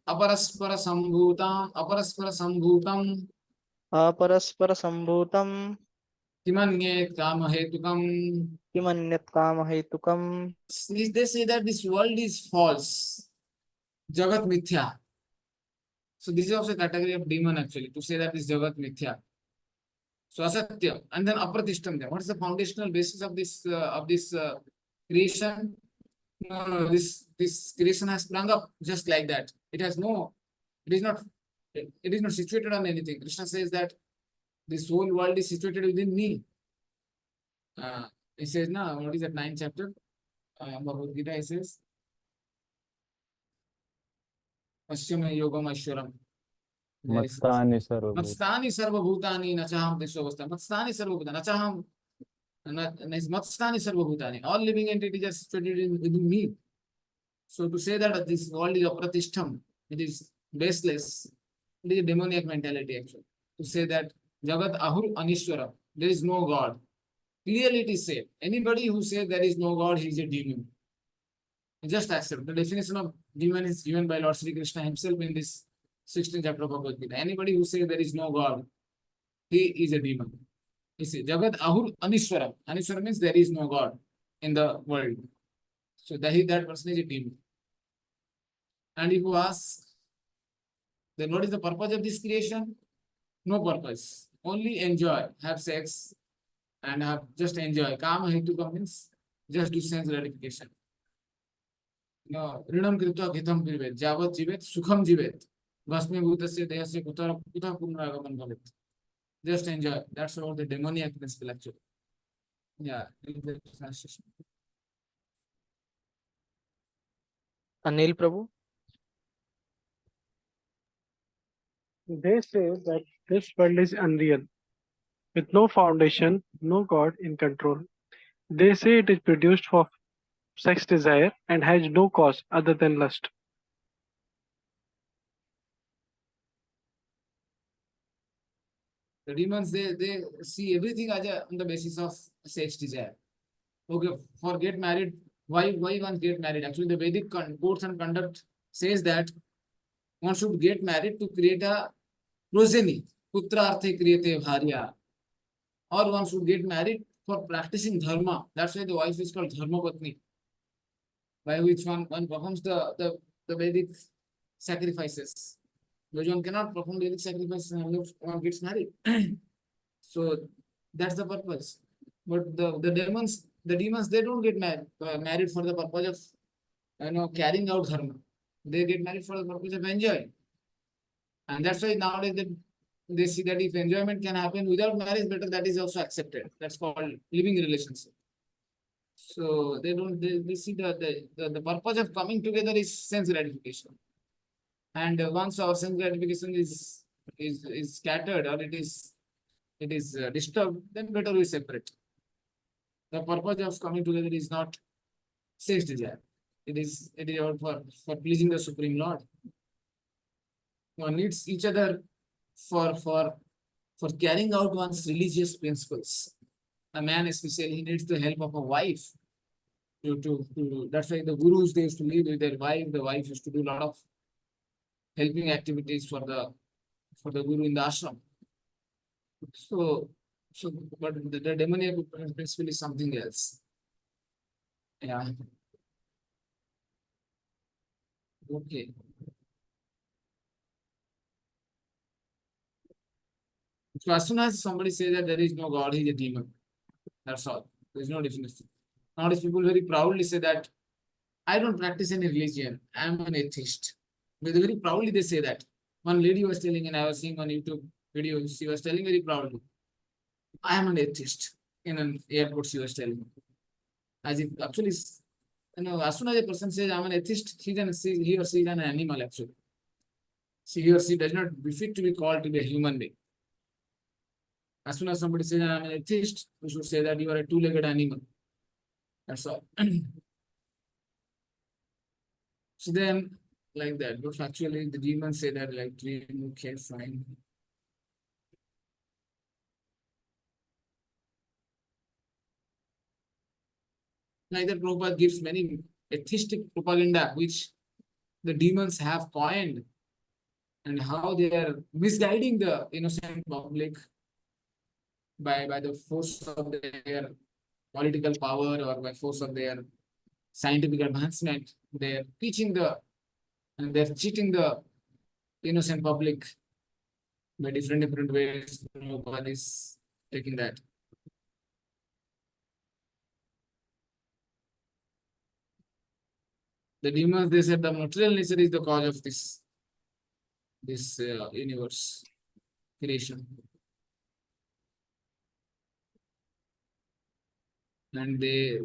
aparaspara sambhutam aparaspara sambhutam kimanyet kamahetukam. kimanyat kamahetukam. They say that this world is false. Jagat mithya. So this is also a category of demon actually, to say that this Jagat mithya. So asatya, and then apratishtam. What is the foundational basis of this creation? No, this creation has sprung up just like that. It has no, it is not, it is not situated on anything. Krishna says that this whole world is situated within me. It says, now, what is that 9th chapter? Bhagavad Gita, it says, Paschima Yogam Ashwaram. Matsani sarvabhut. Matstani Sarvabhutani Nachaham Deshwavastha. Matstani Sarvabhutani Nachaham Matstani Sarvabhutani. All living entities are situated within me. So to say that this world is apratishtham, it is baseless, it is a demoniac mentality actually. To say that Jagat Ahur Anishwara, there is no God. Clearly it is said. Anybody who says there is no God, he is a demon. Just accept. The definition of demon is given by Lord Sri Krishna himself in this 16th chapter of Bhagavad Gita. Anybody who says there is no God, he is a demon. You see, Jagat Ahur Anishwara. Anishwara means there is no God in the world. So that person is a demon. And if you ask, then what is the purpose of this creation? No purpose. Only enjoy, have sex, and have just enjoy. Kama hetu means just do sense gratification. No, rinam kritva ghitam privet, javat jivet, sukham jivet. Bhasme bhutasya dehasya kutha punragaman bhavet. Just enjoy. That's all the demoniac principle actually. Yeah. Anil Prabhu. They say that this world is unreal, with no foundation, no God in control. They say it is produced for sex desire and has no cause other than lust. The demons, they see everything as on the basis of sex desire. Okay, for get married, why one get married? Actually, the Vedic codes and conduct says that one should get married to create a progeny. Putra arthe kriyate bharya. Or one should get married for practicing dharma. That's why the wife is called dharma patni. By which one performs the Vedic sacrifices. Because one cannot perform Vedic sacrifices unless one gets married. So that's the purpose. But the demons, they don't get married for the purpose of carrying out dharma. They get married for the purpose of enjoy. And that's why nowadays they see that if enjoyment can happen without marriage, better that is also accepted. That's called living relationship. So they see the purpose of coming together is sense gratification. And once our sense gratification is scattered or it is disturbed, then better we separate. The purpose of coming together is not sex desire. It is all for pleasing the Supreme Lord. One needs each other for carrying out one's religious principles. A man especially, he needs the help of a wife. That's why the gurus, they used to live with their wife. The wife used to do a lot of helping activities for the guru in the ashram. So but the demoniac principle is something else. Yeah. Okay. So as soon as somebody says that there is no God, he is a demon. That's all. There is no definition. Nowadays people very proudly say that I don't practice any religion. I am an atheist. But very proudly they say that. One lady was telling, and I was seeing on YouTube video, she was telling very proudly, I am an atheist. In an airport, she was telling. As if actually, as soon as a person says I'm an atheist, he or she is an animal actually. He or she does not befit to be called to be a human being. As soon as somebody says I'm an atheist, we should say that you are a two-legged animal. That's all. So then, like that, but actually the demons say that like, okay, fine. Like that, Prabhupada gives many atheistic propaganda which the demons have coined, and how they are misguiding the innocent public by the force of their political power or by force of their scientific advancement. They're teaching and they're cheating the innocent public by different ways. Prabhupada is taking that. The demons, they said the material nature is the cause of this universe creation. and they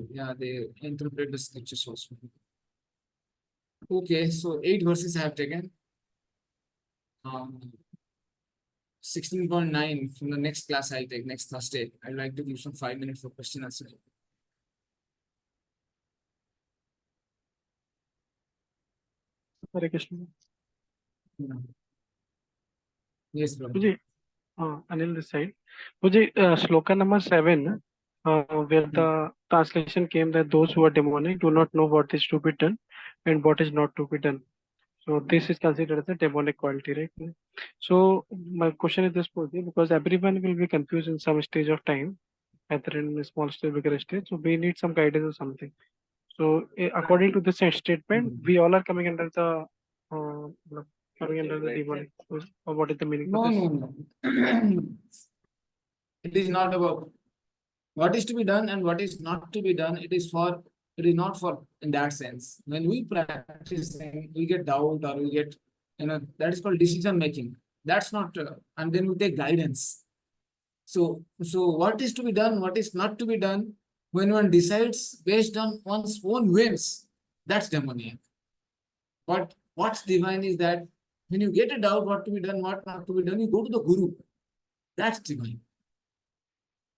interpret the scriptures also. Okay, so 8 verses I have taken. 16.9 from the next class I'll take next Thursday. I'd like to give some 5 minutes for question answer. Hare Krishna. Yes, bro. Puji, Anil this side. Puji, sloka number 7, where the translation came that those who are demonic do not know what is to be done and what is not to be done. So this is considered as a demonic quality, right? So my question is this, Puji, because everyone will be confused in some stage of time, either in a small stage, bigger stage. So we need some guidance or something. So according to this statement, we all are coming under the coming under the demonic. Or what is the meaning No, of this? no. It is not about what is to be done and what is not to be done. It is not for in that sense. When we practice, we get doubt or we get, that is called decision making. That's not, and then we take guidance. So what is to be done, what is not to be done, when one decides based on one's own whims, that's demoniac. But what's divine is that when you get a doubt what to be done, what not to be done, you go to the Guru. That's divine.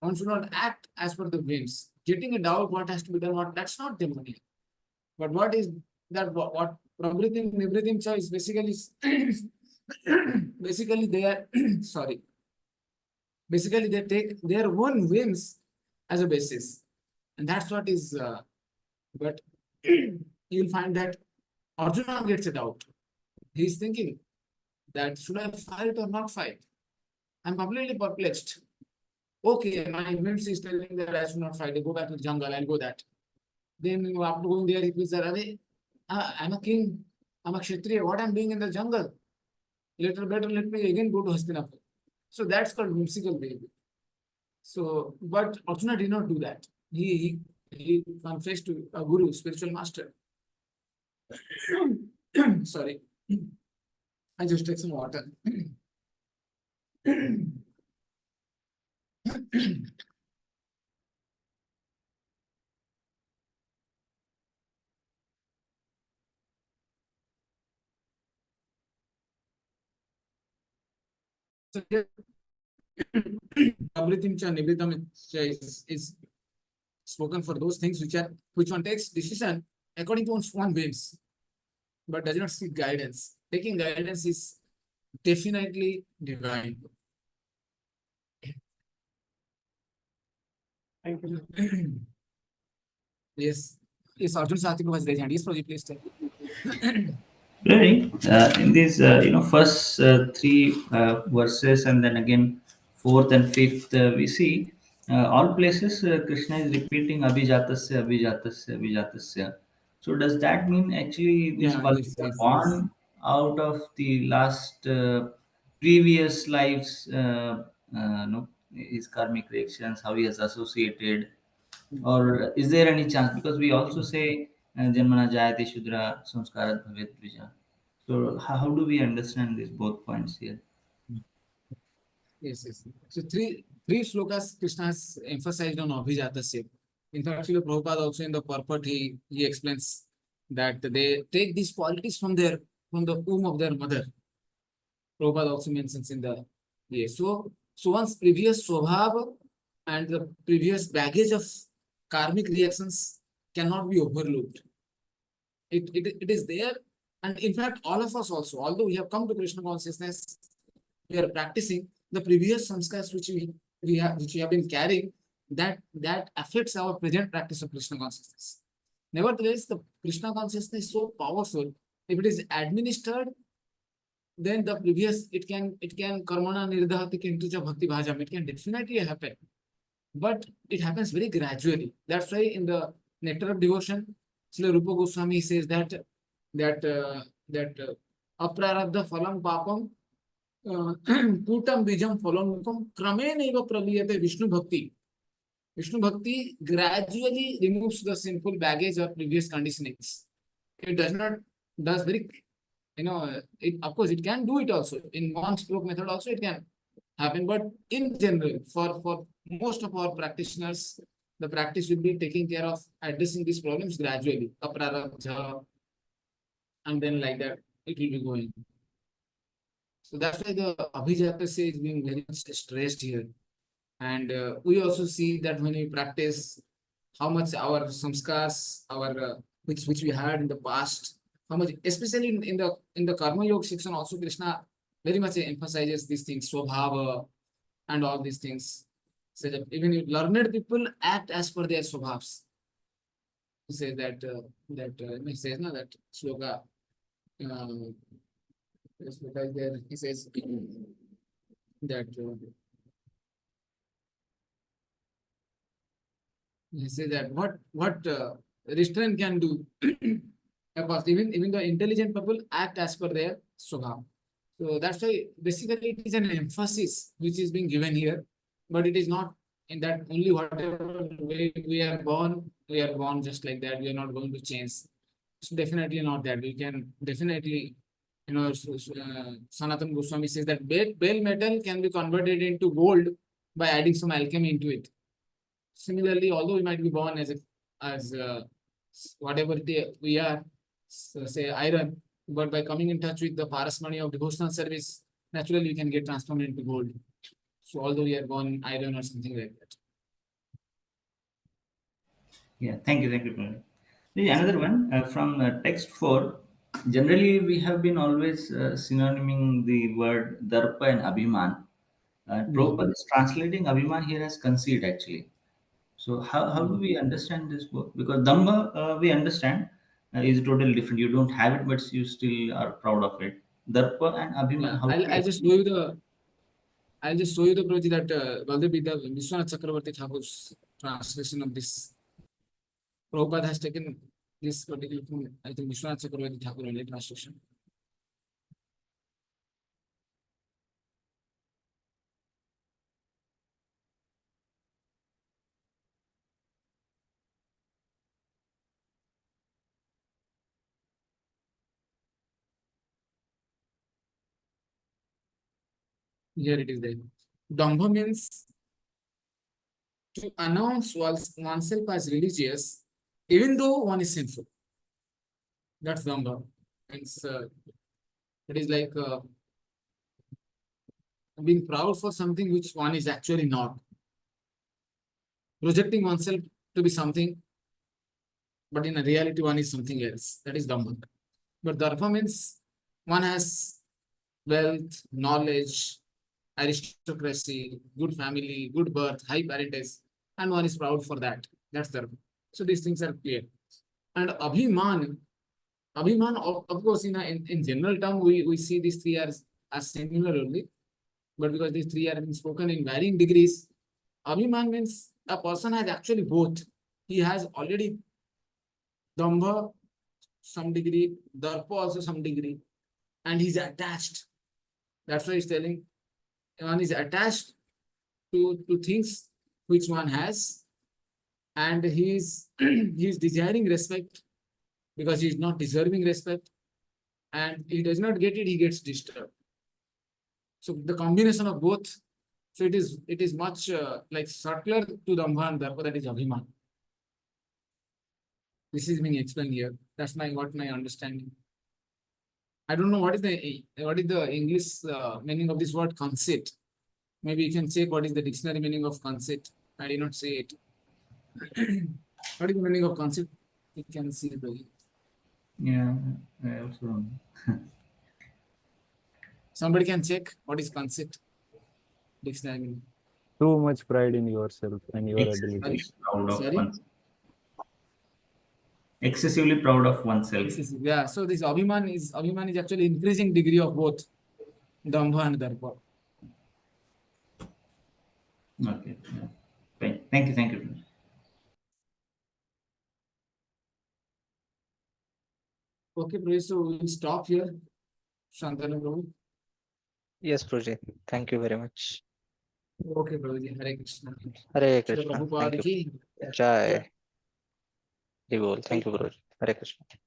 One should not act as per the whims. Getting a doubt what has to be done, that's not demoniac. But what is that? What everything choice basically basically they are sorry. Basically, they take their own whims as a basis, and that's what is. But you'll find that Arjuna gets a doubt. He's thinking that should I fight or not fight? I'm completely perplexed. Okay, my whims is telling that I should not fight. I go back to the jungle. I'll go that. Then after going there, he feels that I'm a king. I'm a Kshatriya. What I'm doing in the jungle? Better let me again go to Hastinapur. So that's called whimsical behavior. So, but Arjuna did not do that. He confessed to a guru, spiritual master. Sorry. I just take some water. So everything is spoken for those things which one takes decision according to one's own whims, but does not seek guidance. Taking guidance is definitely divine. Thank you. Yes. Yes, Arjun Sathik was raised hand. Yes, Project, please tell. Really, in these first three verses and then again fourth and fifth, we see all places Krishna is repeating abhijatasya, abhijatasya, abhijatasya. So does that mean actually these Yeah, qualities are yes. born out of the last previous lives, no, his karmic reactions, how he has associated, or is there any chance? Because we also say Janmana Jayate Shudra Samskarat Bhavet Dvija. So how do we understand these both points here? Yes. So three slokas Krishna has emphasized on Abhijatasya. In fact, Srila Prabhupada also in the purport he explains that they take these qualities from the womb of their mother. Prabhupada also mentions in the so one's previous swabhava and the previous baggage of karmic reactions cannot be overlooked. It is there, and in fact, all of us also, although we have come to Krishna consciousness, we are practicing the previous samskars which we have been carrying, that affects our present practice of Krishna consciousness. Nevertheless, the Krishna consciousness is so powerful. If it is administered, then the previous it can karmana nirdhati kintucha bhakti bhajam. It can definitely happen, but it happens very gradually. That's why in the Nectar of Devotion, Srila Rupa Goswami says that aprarabdha phalam papam putam bijam phalonukam krameneva praliyate Vishnu Bhakti. Vishnu Bhakti gradually removes the sinful baggage of previous conditionings. It does very, of course, it can do it also. In one stroke method also it can happen, but in general, for most of our practitioners, the practice will be taking care of addressing these problems gradually, aprarabdha, and then like that it will be going. So that's why the abhijatasya is being very much stressed here. And we also see that when we practice, how much our samskars, our which we had in the past, how much, especially in the karma yoga section, also Krishna very much emphasizes these things, swabhava, and all these things. So that even if learned people act as per their swabhavs. He says he says no, that sloka. Sloka is there. He says that. He says that what restraint can do. Of course, even the intelligent people act as per their swabhav. So that's why basically it is an emphasis which is being given here, but it is not in that only whatever way we are born just like that. We are not going to change. It's definitely not that. We can definitely, Sanatana Goswami says that bale metal can be converted into gold by adding some alchemy into it. Similarly, although we might be born as whatever we are, say iron, but by coming in touch with the parasmani of devotional service, naturally we can get transformed into gold. So although we are born iron or something like that. Yeah, thank you, Pranay. Another one from text 4. Generally, we have been always synonyming the word darpa and abhiman. Prabhupada is translating abhiman here as conceit, actually. So how do we understand this book? Because damba we understand is totally different. You don't have it, but you still are proud of it. Darpa and abhiman. Yeah, How do I'll just show you the Prabhuji that Baldev Vidya Vishwanath Chakravarti Thakur's translation of this. Prabhupada has taken this particular from, I think, Vishwanath Chakravarti Thakur only translation. Here it is there. Dambha means to announce oneself as religious, even though one is sinful. That's Dambha. It is like being proud for something which one is actually not. Projecting oneself to be something, but in a reality one is something else. That is Dambha. But Darpa means one has wealth, knowledge, aristocracy, good family, good birth, high parentage, and one is proud for that. That's Dharma. So these things are clear. And Abhiman, of course, in general term, we see these three as similar only, but because these three are being spoken in varying degrees, Abhiman means a person has actually both. He has already Dambha, some degree, Darpa also some degree, and he's attached. That's why he's telling one is attached to things which one has, and he's desiring respect because he's not deserving respect, and he does not get it, he gets disturbed. So the combination of both, so it is much like subtler to Dambha and Darpa, that is Abhiman. This is being explained here. That's my understanding. I don't know what is the English meaning of this word conceit. Maybe you can check what is the dictionary meaning of conceit. I did not say it. What is the meaning of conceit? You can see it. Yeah, I also don't know. Somebody can check what is conceit. Dictionary meaning. Too much pride in yourself and your abilities. Proud of Sorry? oneself. Excessively proud of oneself. Yeah, so this Abhiman is actually increasing degree of both Dambha and Darpa. Okay. Yeah. Fine. Thank you. Okay, Prabhu, so we'll stop here. Shantanu Prabhu. Yes, Prabhuji. Thank you very much. Okay, Prabhuji. Hare Krishna. Hare Shri Krishna. Prabhupada Thank you. ki Jai. Thank you, Prabhuji. Hare Krishna. jai.